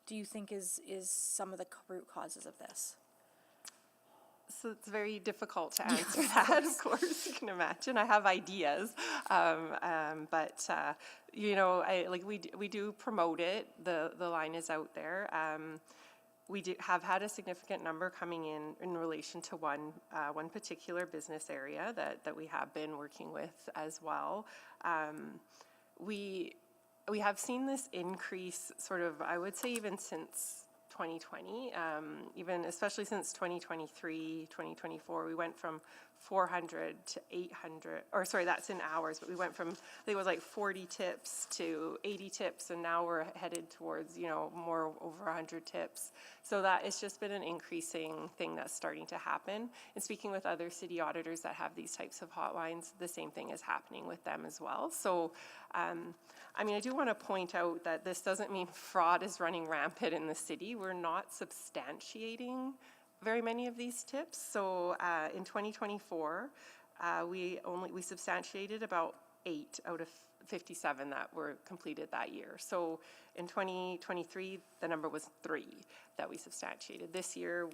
do you think is some of the root causes of this? So it's very difficult to answer that, of course, you can imagine. I have ideas, but we do promote it. The line is out there. We have had a significant number coming in relation to one particular business area that we have been working with as well. We have seen this increase sort of, I would say, even since 2020, even especially since 2023, 2024, we went from 400 to 800, or sorry, that's in hours, but we went from, I think it was like 40 tips to 80 tips, and now we're headed towards, more over 100 tips. So that it's just been an increasing thing that's starting to happen. And speaking with other city auditors that have these types of hotlines, the same thing is happening with them as well. So, I do want to point out that this doesn't mean fraud is running rampant in the city. We're not substantiating very many of these tips. So in 2024, we substantiated about 8 out of 57 that were completed that year. So in 2023, the number was 3 that we substantiated. This year,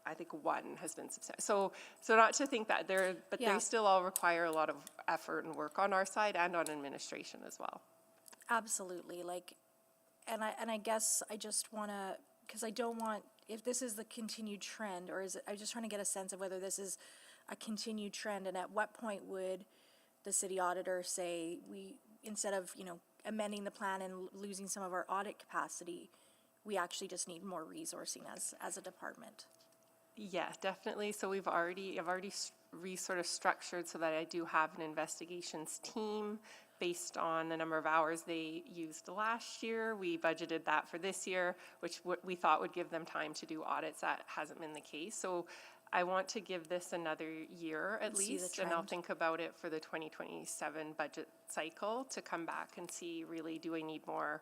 I think 1 has been substantiated. So not to think that they still all require a lot of effort and work on our side and on administration as well. Absolutely. And I guess I just want to, because I don't want, if this is the continued trend, or is it, I'm just trying to get a sense of whether this is a continued trend, and at what point would the city auditor say, instead of, amending the plan and losing some of our audit capacity, we actually just need more resourcing as a department? Yeah, definitely. So I've already sort of structured so that I do have an investigations team based on the number of hours they used last year. We budgeted that for this year, which we thought would give them time to do audits. That hasn't been the case. So I want to give this another year at least, and I'll think about it for the 2027 budget cycle to come back and see, really, do I need more?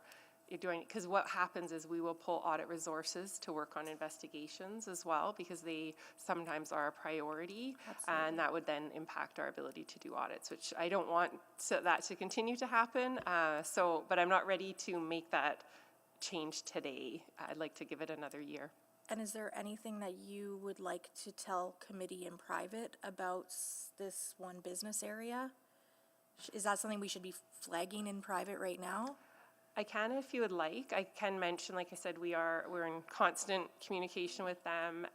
Because what happens is we will pull audit resources to work on investigations as well, because they sometimes are a priority. Absolutely. And that would then impact our ability to do audits, which I don't want that to continue to happen. But I'm not ready to make that change today. I'd like to give it another year. And is there anything that you would like to tell committee in private about this one business area? Is that something we should be flagging in private right now? I can if you would like. I can mention, like I said, we're in constant communication with them.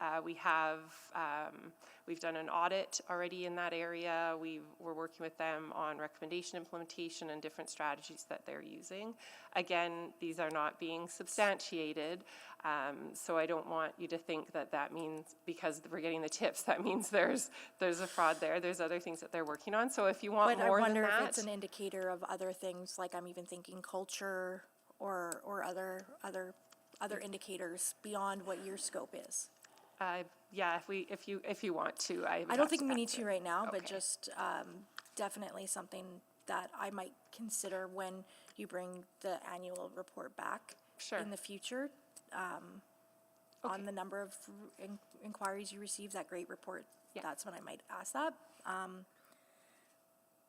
We've done an audit already in that area. We're working with them on recommendation implementation and different strategies that they're using. Again, these are not being substantiated, so I don't want you to think that means because we're getting the tips, that means there's a fraud there. There's other things that they're working on. So if you want But more I wonder than that, if it's an indicator of other things, like I'm even thinking culture or other indicators beyond what your scope is. yeah, if you want to, I don't think we need to right now, but Okay. just definitely something that I might consider when you bring the annual report back Sure. in the future. On the number of inquiries you receive, that great report, that's when I might ask that.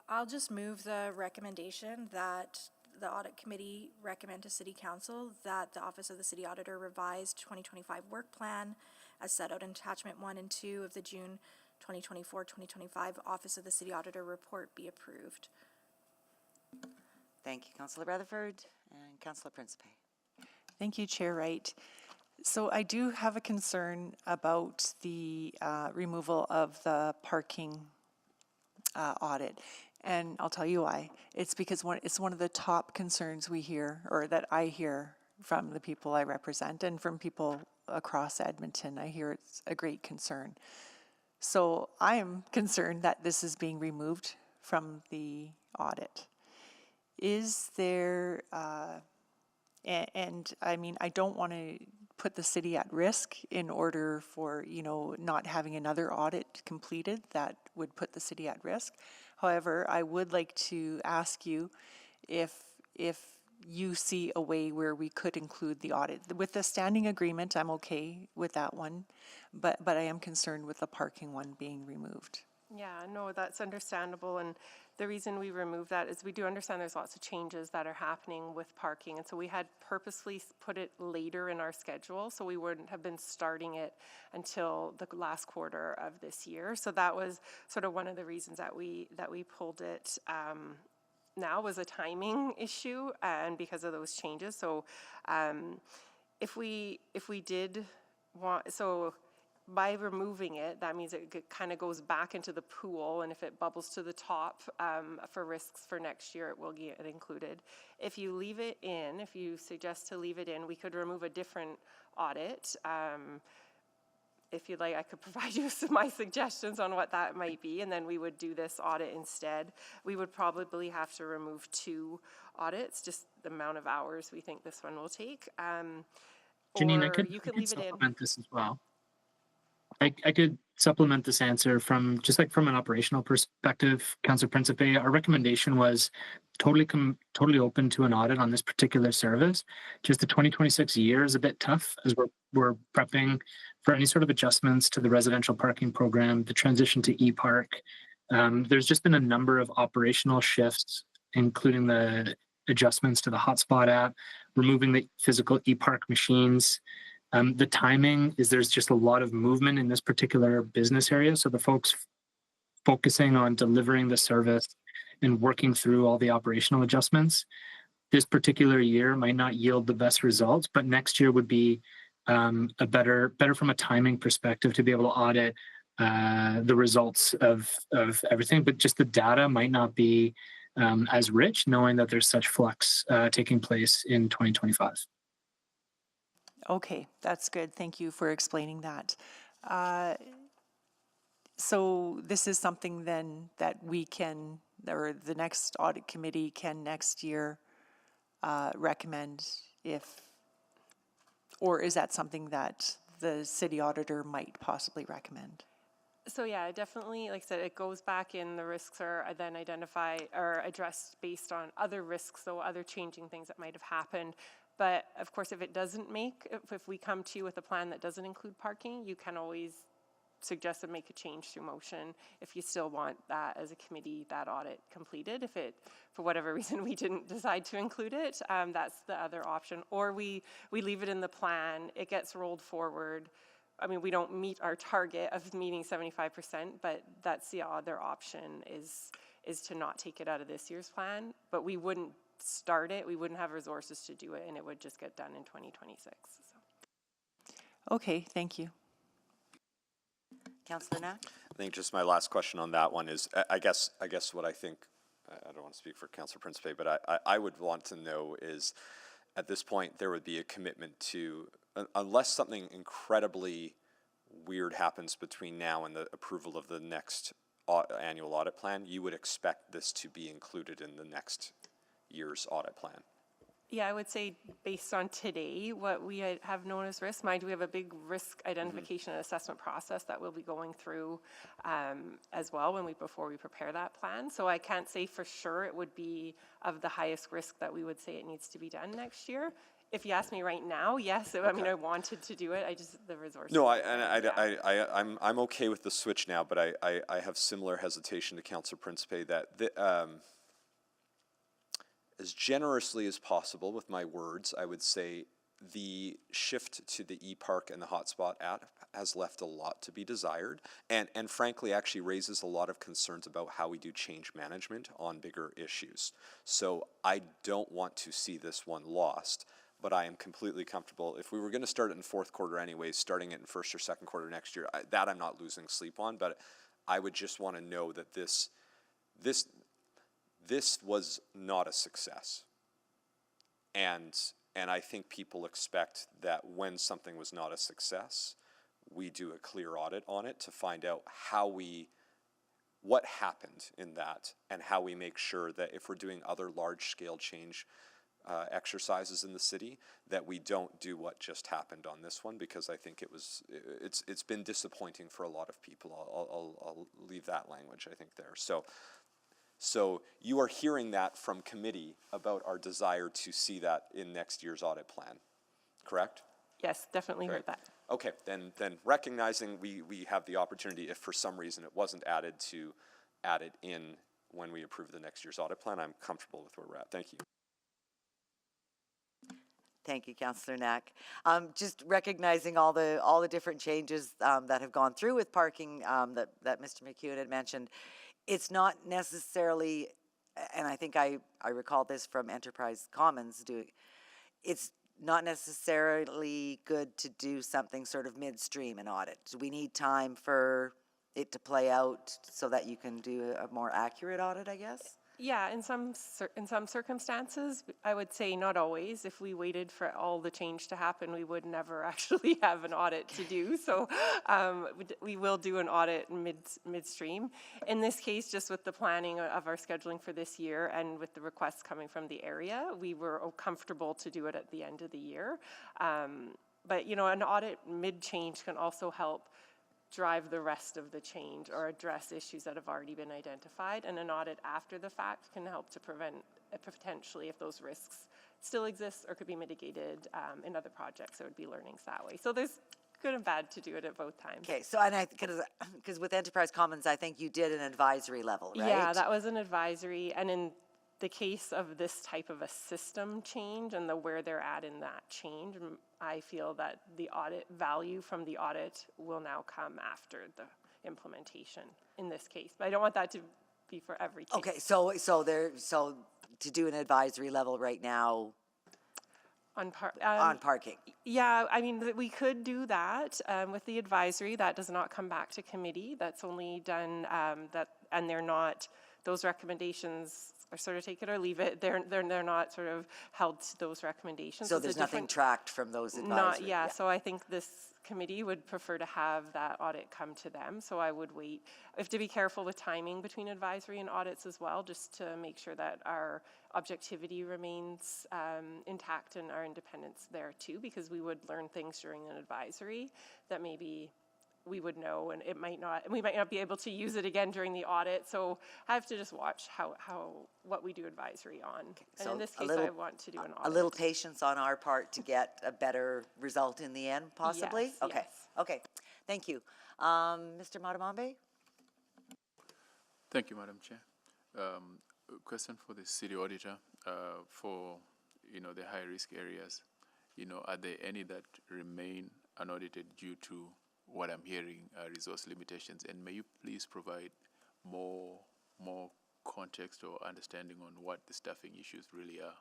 I'll just move the recommendation that the audit committee recommend to city council that the Office of the City Auditor revised 2025 work plan as set out in attachment 1 and 2 of the June 2024-2025 Office of the City Auditor report be approved. Thank you, Councillor Rutherford and Councillor Principe. Thank you, Chair Wright. So I do have a concern about the removal of the parking audit. And I'll tell you why. It's because it's one of the top concerns we hear, or that I hear from the people I represent and from people across Edmonton. I hear it's a great concern. So I am concerned that this is being removed from the audit. Is there, and I mean, I don't want to put the city at risk in order for, not having another audit completed that would put the city at risk. However, I would like to ask you if you see a way where we could include the audit. With the standing agreement, I'm okay with that one, but I am concerned with the parking one being removed. Yeah, no, that's understandable. And the reason we remove that is we do understand there's lots of changes that are happening with parking. And so we had purposely put it later in our schedule, so we wouldn't have been starting it until the last quarter of this year. So that was sort of one of the reasons that we pulled it now, was a timing issue and because of those changes. So if we did want, so by removing it, that means it kind of goes back into the pool, and if it bubbles to the top for risks for next year, it will get included. If you leave it in, if you suggest to leave it in, we could remove a different audit. If you'd like, I could provide you with my suggestions on what that might be, and then we would do this audit instead. We would probably have to remove 2 audits, just the amount of hours we think this one will take. Janine, I or could leave it in. supplement this as well. I could supplement this answer from an operational perspective, Councillor Principe. Our recommendation was totally open to an audit on this particular service. Just the 2026 year is a bit tough as we're prepping for any sort of adjustments to the residential parking program, the transition to e-park. There's just been a number of operational shifts, including the adjustments to the hotspot app, removing the physical e-park machines. The timing is there's just a lot of movement in this particular business area. So the folks focusing on delivering the service and working through all the operational adjustments, this particular year might not yield the best results, but next year would be a better from a timing perspective to be able to audit the results of everything. But just the data might not be as rich, knowing that there's such flux taking place in 2025. Okay, that's good. Thank you for explaining that. So this is something then that we can, or the next audit committee can next year recommend or is that something that the city auditor might possibly recommend? So yeah, definitely, like I said, it goes back in, the risks are then identified or addressed based on other risks, so other changing things that might have happened. But of course, if it doesn't if we come to you with a plan that doesn't include parking, you can always suggest and make a change through motion if you still want that as a committee, that audit completed. If it, for whatever reason, we didn't decide to include it, that's the other option. Or we leave it in the plan, it gets rolled forward. I mean, we don't meet our target of meeting 75%, but that's the other option, is is to not take it out of this year's plan, but we wouldn't start it, we wouldn't have resources to do it, and it would just get done in 2026. So. Okay, thank you. Councillor Knack? I think just my last question on that one is, I guess what I think, I don't want to speak for Councillor Principe, but I would want to know is, at this point, there would be a commitment to, unless something incredibly weird happens between now and the approval of the next annual audit plan, you would expect this to be included in the next year's audit plan. Yeah, I would say based on today, what we have known as risk, mind we have a big risk identification and assessment process that we'll be going through as well before we prepare that plan. So I can't say for sure it would be of the highest risk that we would say it needs to be done next year. If you ask me right now, yes. Okay. I mean, I wanted to do it. I just, the resources. No, I'm okay with the switch now, but I have similar hesitation to Councillor Principe that as generously as possible with my words, I would say the shift to the e-park and the hotspot app has left a lot to be desired, and frankly actually raises a lot of concerns about how we do change management on bigger issues. So I don't want to see this one lost, but I am completely comfortable. If we were going to start it in fourth quarter anyways, starting it in first or second quarter next year, that I'm not losing sleep on, but I would just want to know that this was not a success. And I think people expect that when something was not a success, we do a clear audit on it to find out what happened in that, and how we make sure that if we're doing other large-scale change exercises in the city, that we don't do what just happened on this one, because I think it's been disappointing for a lot of people. I'll leave that language, I think, there. So you are hearing that from committee about our desire to see that in next year's audit plan, correct? Yes, definitely heard that. Okay, then recognizing we have the opportunity, if for some reason it wasn't added, to add it in when we approve the next year's audit plan, I'm comfortable with where we're at. Thank you. Thank you, Councillor Knack. Just recognizing all the different changes that have gone through with parking that Mr. McEwen had mentioned. It's not necessarily, and I think I recall this from Enterprise Commons it's not necessarily good to do something sort of midstream in audit. We need time for it to play out so that you can do a more accurate audit, I guess? Yeah, in some circumstances, I would say not always. If we waited for all the change to happen, we would never actually have an audit to do. So we will do an audit midstream. In this case, just with the planning of our scheduling for this year and with the requests coming from the area, we were comfortable to do it at the end of the year. But you know, an audit mid-change can also help drive the rest of the change or address issues that have already been identified, and an audit after the fact can help to prevent potentially if those risks still exist or could be mitigated in other projects. There would be learnings that way. So there's good and bad to do it at both times. Okay, so and because with Enterprise Commons, I think you did an advisory level, right? Yeah, that was an advisory, and in the case of this type of a system change and where they're at in that change, I feel that the audit value from the audit will now come after the implementation in this case. But I don't want that to be for every case. Okay, so to do an advisory level right now on parking. Yeah, I mean, we could do that with the advisory. That does not come back to committee. That's only done and they're not, those recommendations are sort of take it or leave it. They're not sort of held to those recommendations. So there's nothing tracked from those advisory? Yeah, so I think this committee would prefer to have that audit come to them. So I would wait. I have to be careful with timing between advisory and audits as well, just to make sure that our objectivity remains intact and our independence there too, because we would learn things during an advisory that maybe we would know, and we might not be able to use it again during the audit. So I have to just watch what we do advisory on. Okay, and so in this case, I want to do an audit. A little patience on our part to get a better result in the end, possibly? Yes, okay. Yes. Okay, thank you. Mr. Matamambe? Thank you, Madam Chair. Question for the city auditor for, the high-risk areas. Are there any that remain unaudited due to what I'm hearing, resource limitations? And may you please provide more context or understanding on what the staffing issues really are?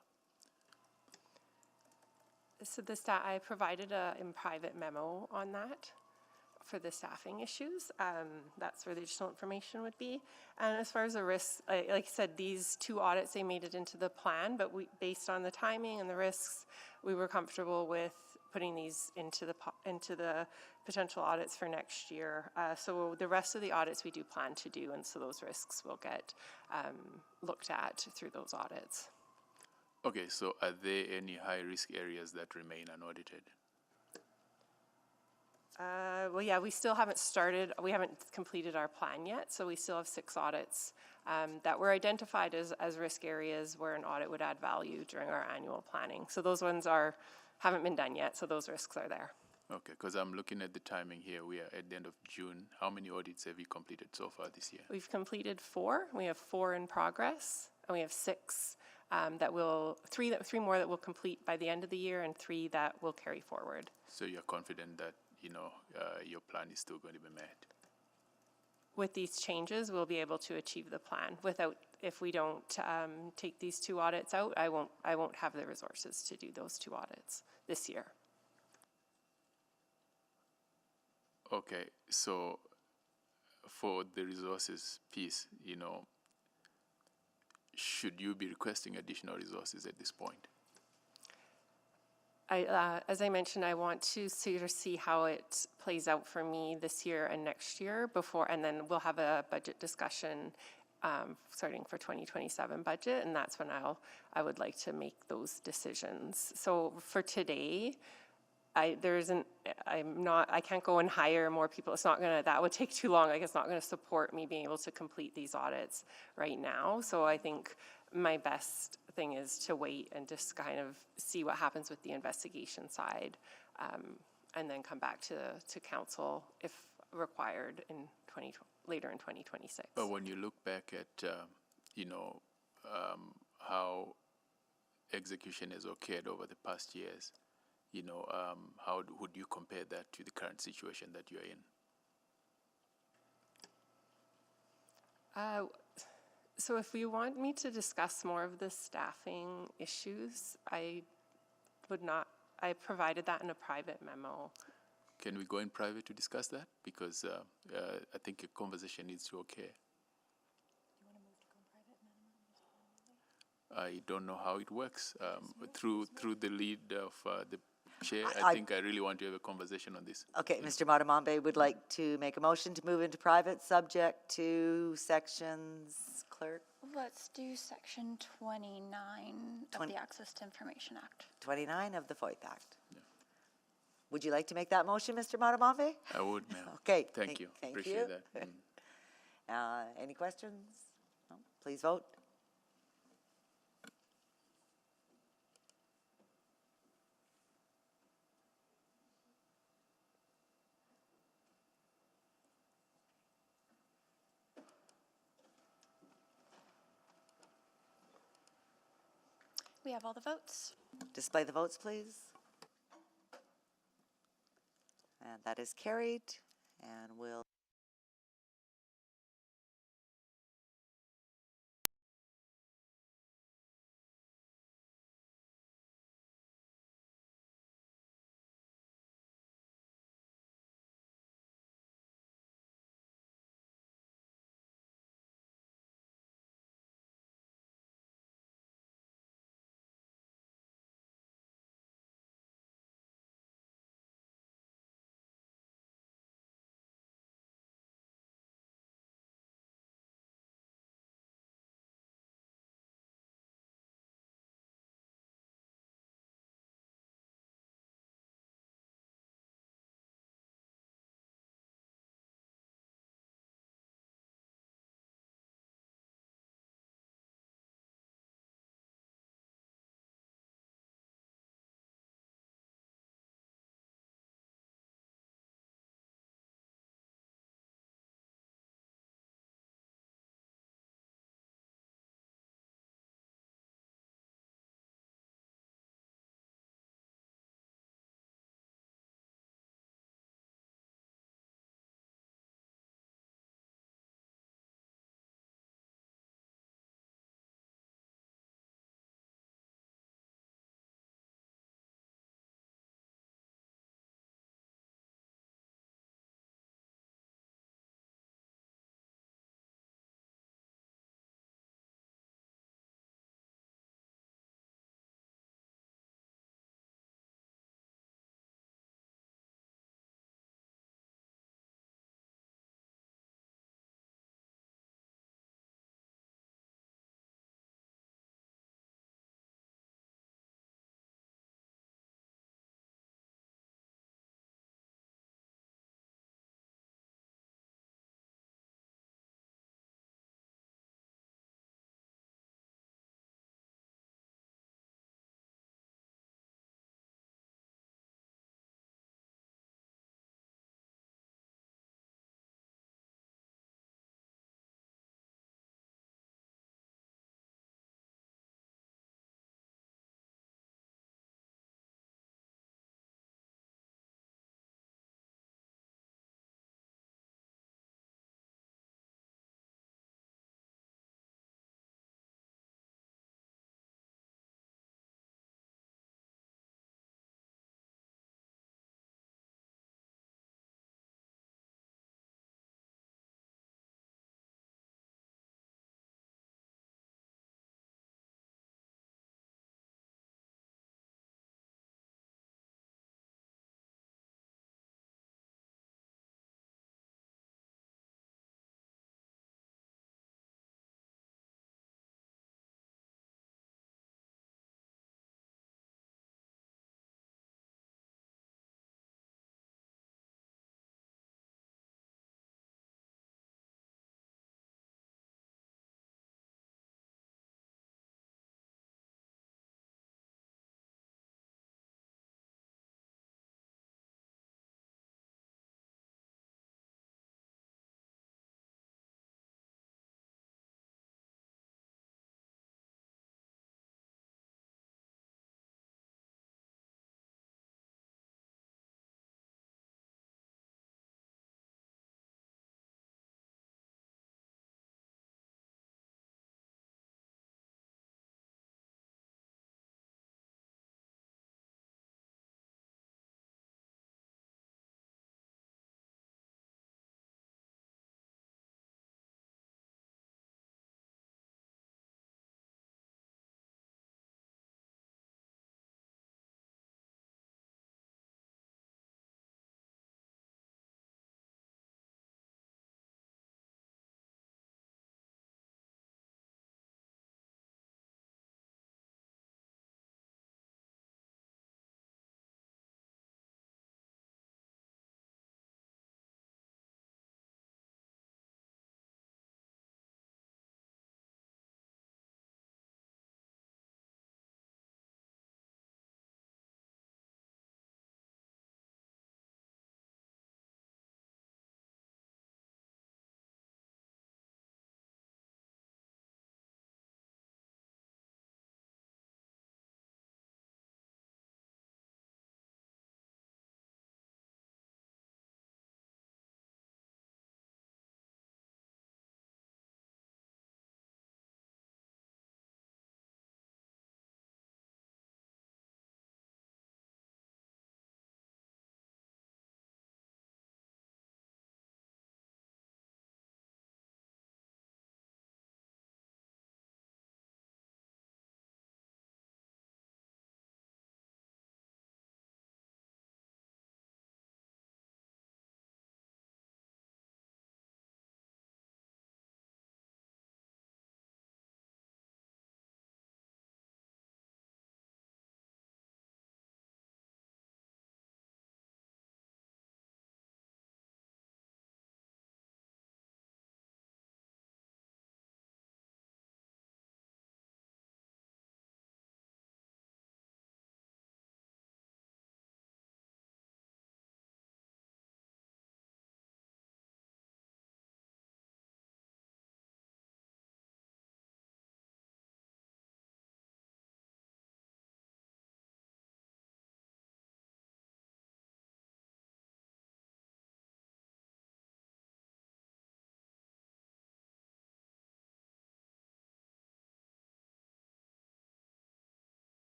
So I provided in private memo on that for the staffing issues. That's where the additional information would be. And as far as the risks, like I said, these 2 audits, they made it into the plan, but based on the timing and the risks, we were comfortable with putting these into the potential audits for next year. So the rest of the audits we do plan to do, and so those risks will get looked at through those audits. Okay, so are there any high-risk areas that remain unaudited? Well, yeah, we still haven't started, we haven't completed our plan yet, so we still have 6 audits that were identified as risk areas where an audit would add value during our annual planning. So those ones haven't been done yet, so those risks are there. Okay, because I'm looking at the timing here. We are at the end of June. How many audits have you completed so far this year? We've completed 4. We have 4 in progress, and we have 6 three more that will complete by the end of the year, and 3 that will carry forward. So you're confident that, your plan is still going to be met? With these changes, we'll be able to achieve the plan. If we don't take these 2 audits out, I won't have the resources to do those 2 audits this year. Okay, so for the resources piece, should you be requesting additional resources at this point? As I mentioned, I want to see how it plays out for me this year and next year and then we'll have a budget discussion starting for 2027 budget, and that's when I would like to make those decisions. So for today, I can't go and hire more people. That would take too long. Like, it's not gonna support me being able to complete these audits right now. So I think my best thing is to wait and just kind of see what happens with the investigation side, and then come back to council if required later in 2026. But when you look back at, how execution has occurred over the past years, how would you compare that to the current situation that you're in? So if you want me to discuss more of the staffing issues, I provided that in a private memo. Can we go in private to discuss that? Because I think a conversation needs to occur. I don't know how it works. Through the lead of the chair, I think I really want to have a conversation on this. Okay, Mr. Matamambe would like to make a motion to move into private, subject to sections, clerk? Let's do section 29 of the Access to Information Act. 29 of the FOIP Act. Yeah. Would you like to make that motion, Mr. Matamambe? I would, ma'am. Okay. Thank you. Thank Appreciate you. that. Any questions? No? Please vote. We have all the votes. Display the votes, please. And that is carried, and we'll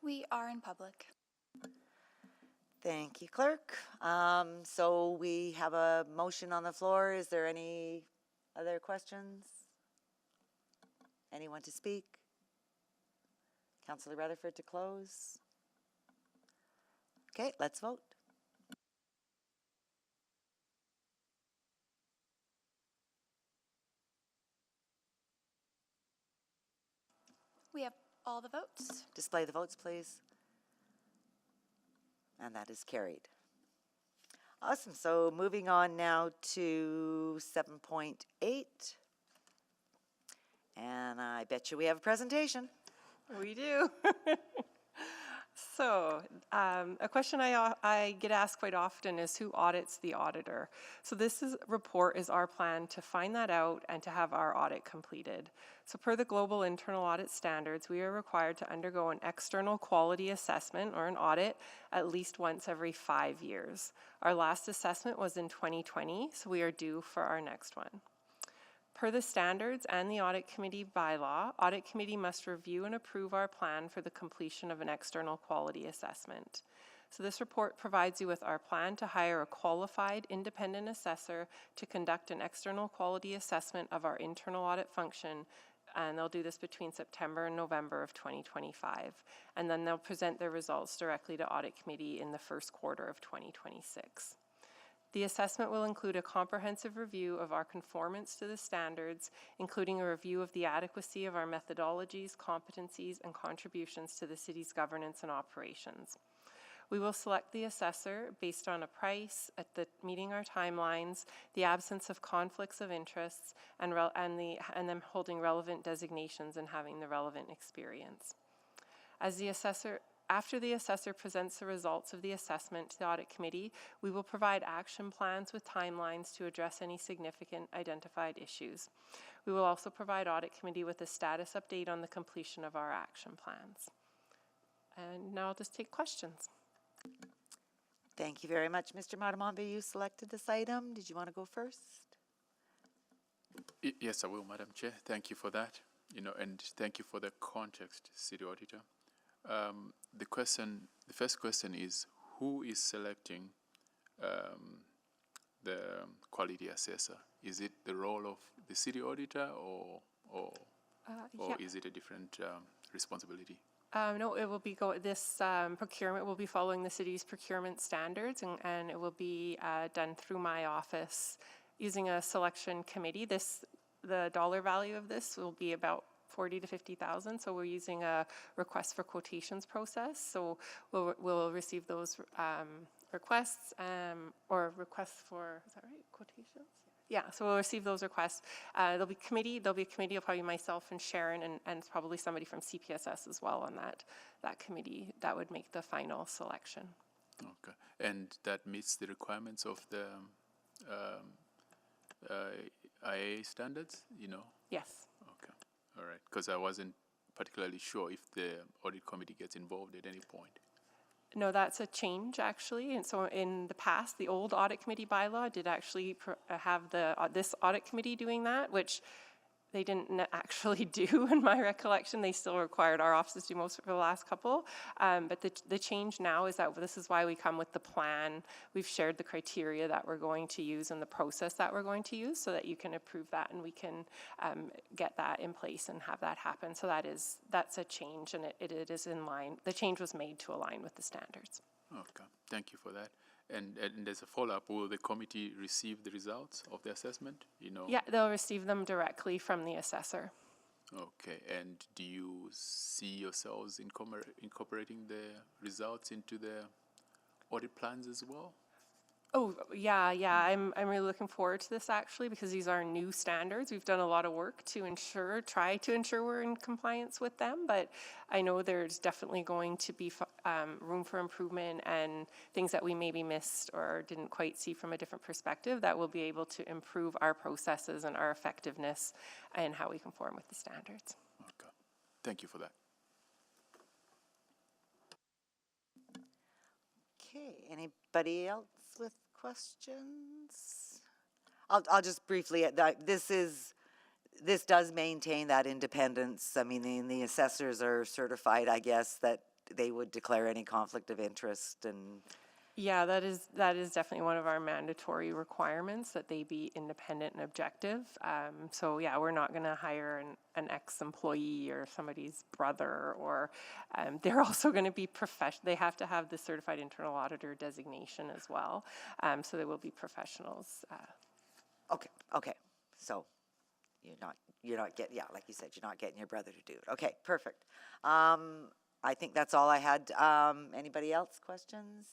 We are in public. Thank you, Clerk. So we have a motion on the floor. Is there any other questions? Anyone to speak? Councillor Rutherford to close. Okay, let's vote. We have all the votes. Display the votes, please. And that is carried. Awesome. So moving on now to 7.8. And I bet you we have a presentation. We do. So, a question I get asked quite often is who audits the auditor? So report is our plan to find that out and to have our audit completed. So per the global internal audit standards, we are required to undergo an external quality assessment or an audit at least once every 5 years. Our last assessment was in 2020, so we are due for our next one. Per the standards and the Audit Committee bylaw, Audit Committee must review and approve our plan for the completion of an external quality assessment. So this report provides you with our plan to hire a qualified independent assessor to conduct an external quality assessment of our internal audit function, and they'll do this between September and November of 2025. And then they'll present their results directly to Audit Committee in the first quarter of 2026. The assessment will include a comprehensive review of our conformance to the standards, including a review of the adequacy of our methodologies, competencies, and contributions to the city's governance and operations. We will select the assessor based on a price, meeting our timelines, the absence of conflicts of interests, and them holding relevant designations and having the relevant experience. After the assessor presents the results of the assessment to the Audit Committee, we will provide action plans with timelines to address any significant identified issues. We will also provide Audit Committee with a status update on the completion of our action plans. And now I'll just take questions. Thank you very much, Mr. Matamambi. You selected this item. Did you want to go first? Yes, I will, Madam Chair. Thank you for that. And thank you for the context, City Auditor. The first question is, who is selecting the quality assessor? Is it the role of the city auditor or is it a different responsibility? No, it will be this procurement will be following the city's procurement standards, and it will be done through my office using a selection committee. The dollar value of this will be about 40 to 50,000. So we're using a request for quotations process. So we'll receive those requests or requests for, is that right? Quotations? Yeah, so we'll receive those requests. There'll be a committee of probably myself and Sharon and probably somebody from CPSS as well on that committee that would make the final selection. Okay, and that meets the requirements of the IA standards, Yes. Okay, all right, because I wasn't particularly sure if the audit committee gets involved at any point. No, that's a change actually. And so in the past, the old audit committee bylaw did actually have this audit committee doing that, which they didn't actually do in my recollection. They still required our offices to do most of the last couple. But the change now is that this is why we come with the plan. We've shared the criteria that we're going to use and the process that we're going to use so that you can approve that and we can get that in place and have that happen. So that's a change, and it is in line. The change was made to align with the standards. Okay, thank you for that. And as a follow-up, will the committee receive the results of the assessment? Yeah, they'll receive them directly from the assessor. Okay, and do you see yourselves incorporating the results into the audit plans as well? Oh, yeah. I'm really looking forward to this actually because these are new standards. We've done a lot of work to try to ensure we're in compliance with them, but I know there's definitely going to be room for improvement and things that we maybe missed or didn't quite see from a different perspective that will be able to improve our processes and our effectiveness and how we conform with the standards. Okay, thank you for that. Okay, anybody else with questions? I'll just briefly, this does maintain that independence. I mean, the assessors are certified, I guess, that they would declare any conflict of interest and, Yeah, that is definitely one of our mandatory requirements, that they be independent and objective. So yeah, we're not going to hire an ex-employee or somebody's brother, or they're also going to be they have to have the certified internal auditor designation as well. So they will be professionals. okay, so you're not getting, yeah, like you said, you're not getting your brother to do it. Okay, perfect. I think that's all I had. Anybody else questions?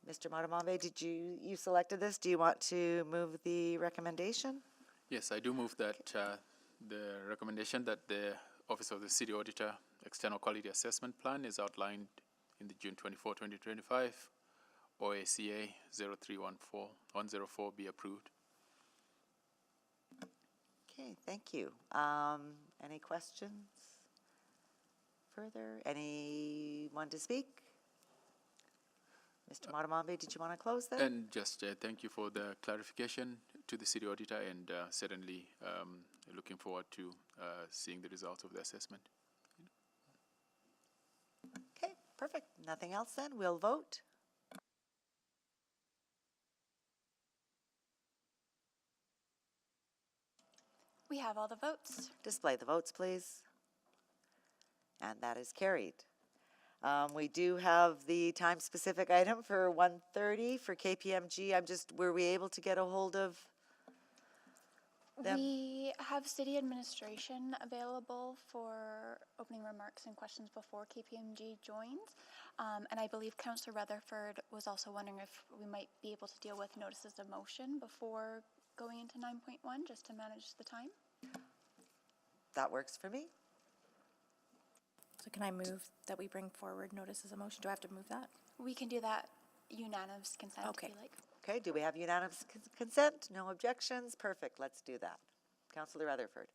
Mr. Matamambe, you selected this? Do you want to move the recommendation? Yes, I do move that the recommendation that the Office of the City Auditor External Quality Assessment Plan is outlined in the June 24, 2025 OACA 0314-104 be approved. Okay, thank you. Any questions further? Anyone to speak? Mr. Matamambe, did you want to close then? And just thank you for the clarification to the City Auditor, and certainly looking forward to seeing the results of the assessment. Okay, perfect. Nothing else then? We'll vote. We have all the votes. Display the votes, please. And that is carried. We do have the time-specific item for 1:30 for KPMG. Were we able to get a hold of them? We have city administration available for opening remarks and questions before KPMG joins. And I believe Councillor Rutherford was also wondering if we might be able to deal with notices of motion before going into 9.1, just to manage the time. That works for me. So can I move that we bring forward notices of motion? Do I have to move that? We can do that unanimous consent Okay. if you like. Okay, do we have unanimous consent? No objections? Perfect, let's do that. Councillor Rutherford.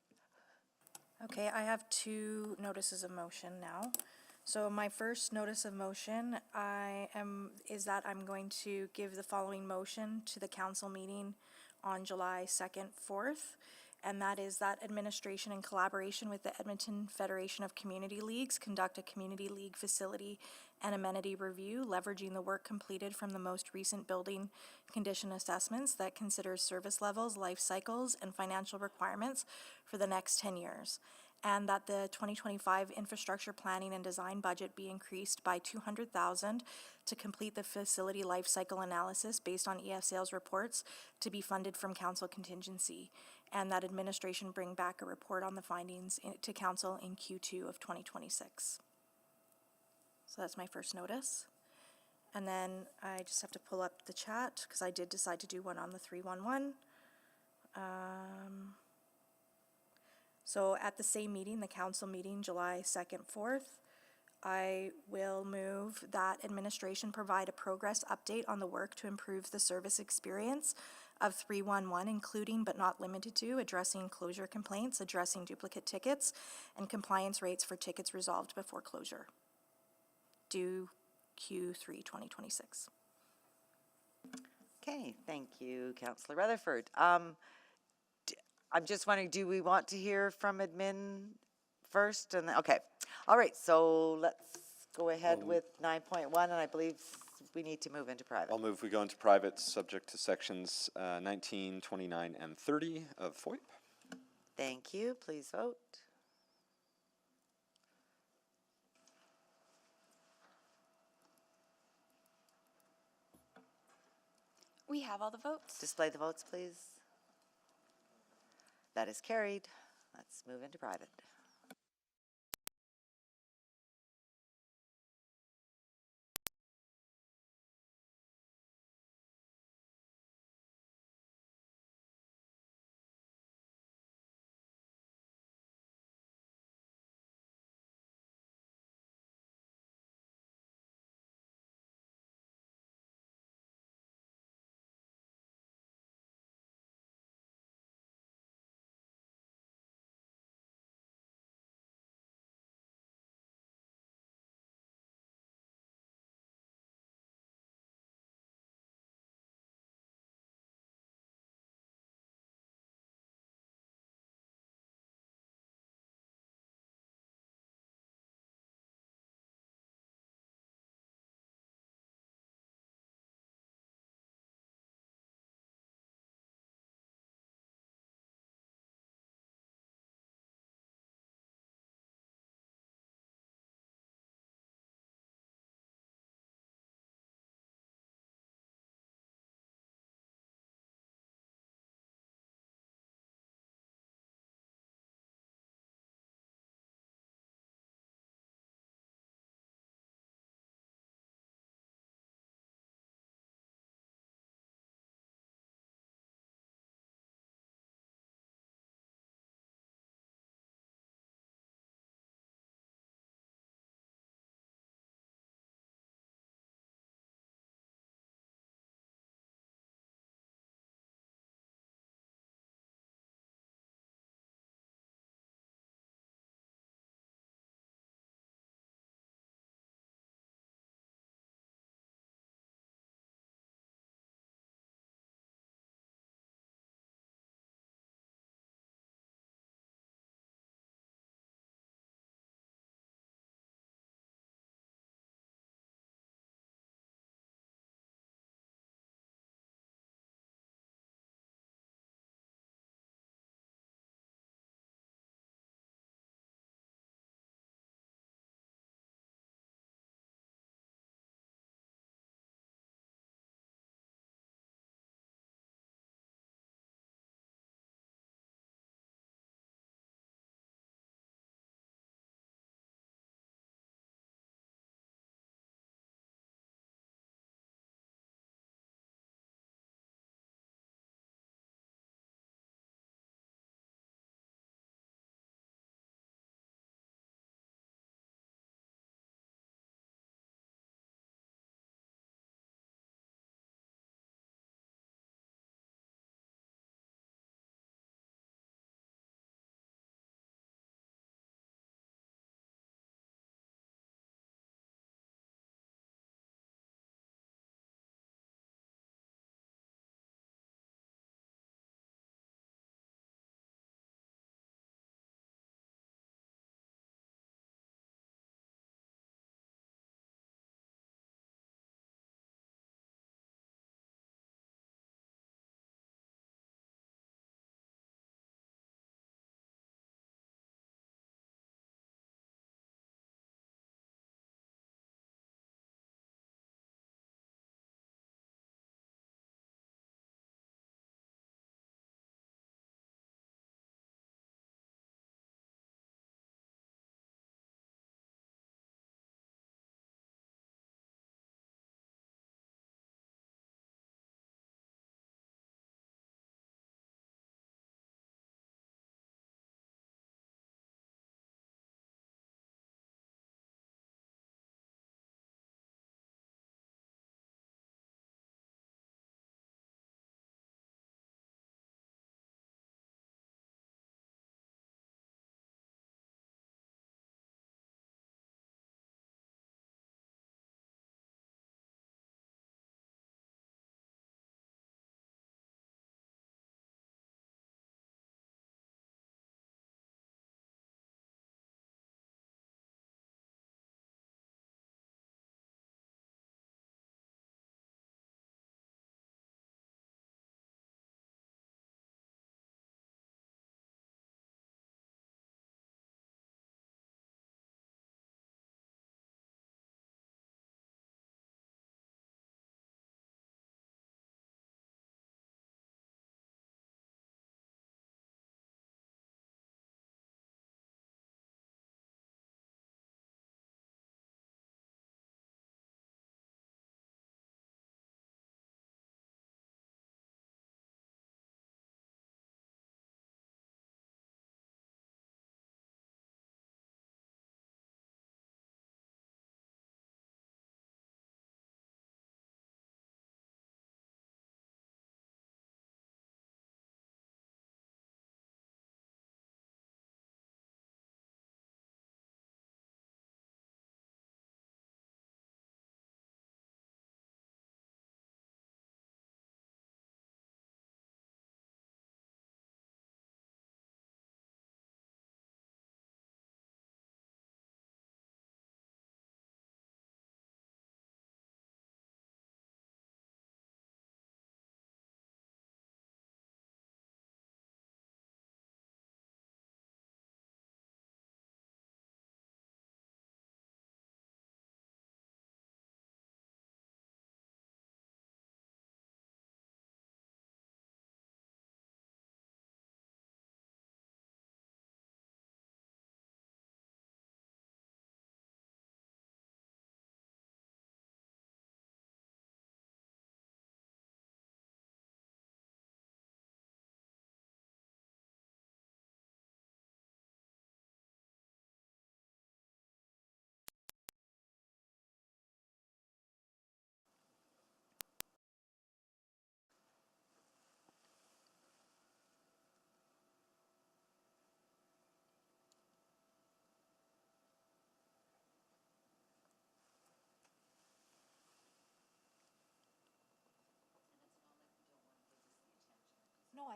Okay, I have two notices of motion now. So my first notice of motion is that I'm going to give the following motion to the council meeting on July 2nd, 4th. And that is that administration, in collaboration with the Edmonton Federation of Community Leagues, conduct a community league facility and amenity review, leveraging the work completed from the most recent building condition assessments that considers service levels, life cycles, and financial requirements for the next 10 years. And that the 2025 infrastructure planning and design budget be increased by $200,000 to complete the facility life cycle analysis based on EF sales reports to be funded from council contingency. And that administration bring back a report on the findings to council in Q2 of 2026. So that's my first notice. And then I just have to pull up the chat because I did decide to do one on the 311. So at the same meeting, the council meeting, July 2nd, 4th, I will move that administration provide a progress update on the work to improve the service experience of 311, including but not limited to addressing closure complaints, addressing duplicate tickets, and compliance rates for tickets resolved before closure. Due Q3 2026. Okay, thank you, Councillor Rutherford. I'm just wondering, do we want to hear from admin first? And okay, all right, so let's go ahead with 9.1, and I believe we need to move into private. I'll move we go into private, subject to sections 19, 29, and 30 of FOIP. Thank you, please vote. We have all the votes. Display the votes, please. That is carried. Let's move into private.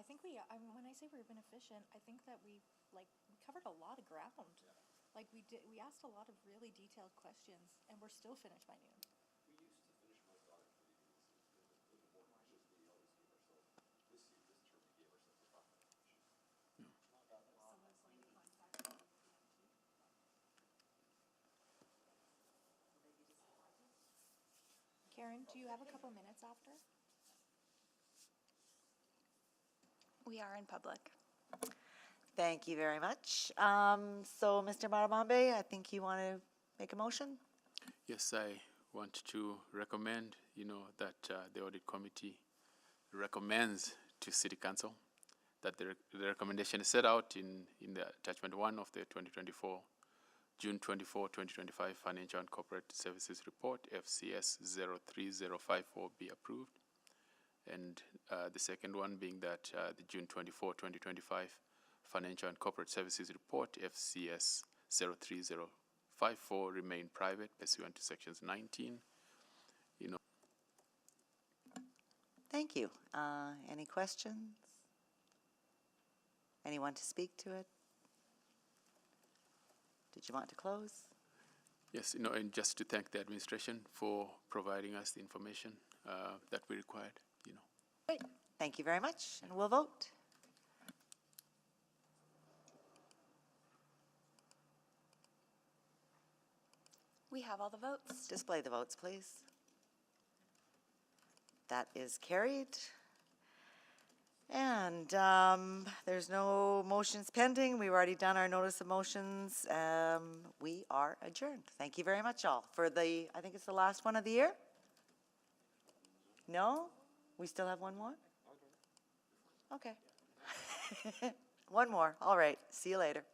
I think we, when I say we've been efficient, I think that we covered a lot of ground. Like we asked a lot of really detailed questions, and we're still finished by noon. Karen, do you have a couple minutes after? We are in public. Thank you very much. So, Mr. Marabambe, I think you want to make a motion? Yes, I want to recommend, that the audit committee recommends to City Council that the recommendation is set out in the attachment 1 of the June 24, 2025 Financial and Corporate Services Report, FCS 03054, be approved. And the second one being that the June 24, 2025 Financial and Corporate Services Report, FCS 03054, remain private pursuant to sections 19. Thank you. Any questions? Anyone to speak to it? Did you want to close? Yes, and just to thank the administration for providing us the information that we required, Great. Thank you very much, and we'll vote. We have all the votes. Display the votes, please. That is carried. And there's no motions pending. We've already done our notice of motions. We are adjourned. Thank you very much, all. For I think it's the last one of the year? No? We still have one more? Okay. One more. All right. See you later.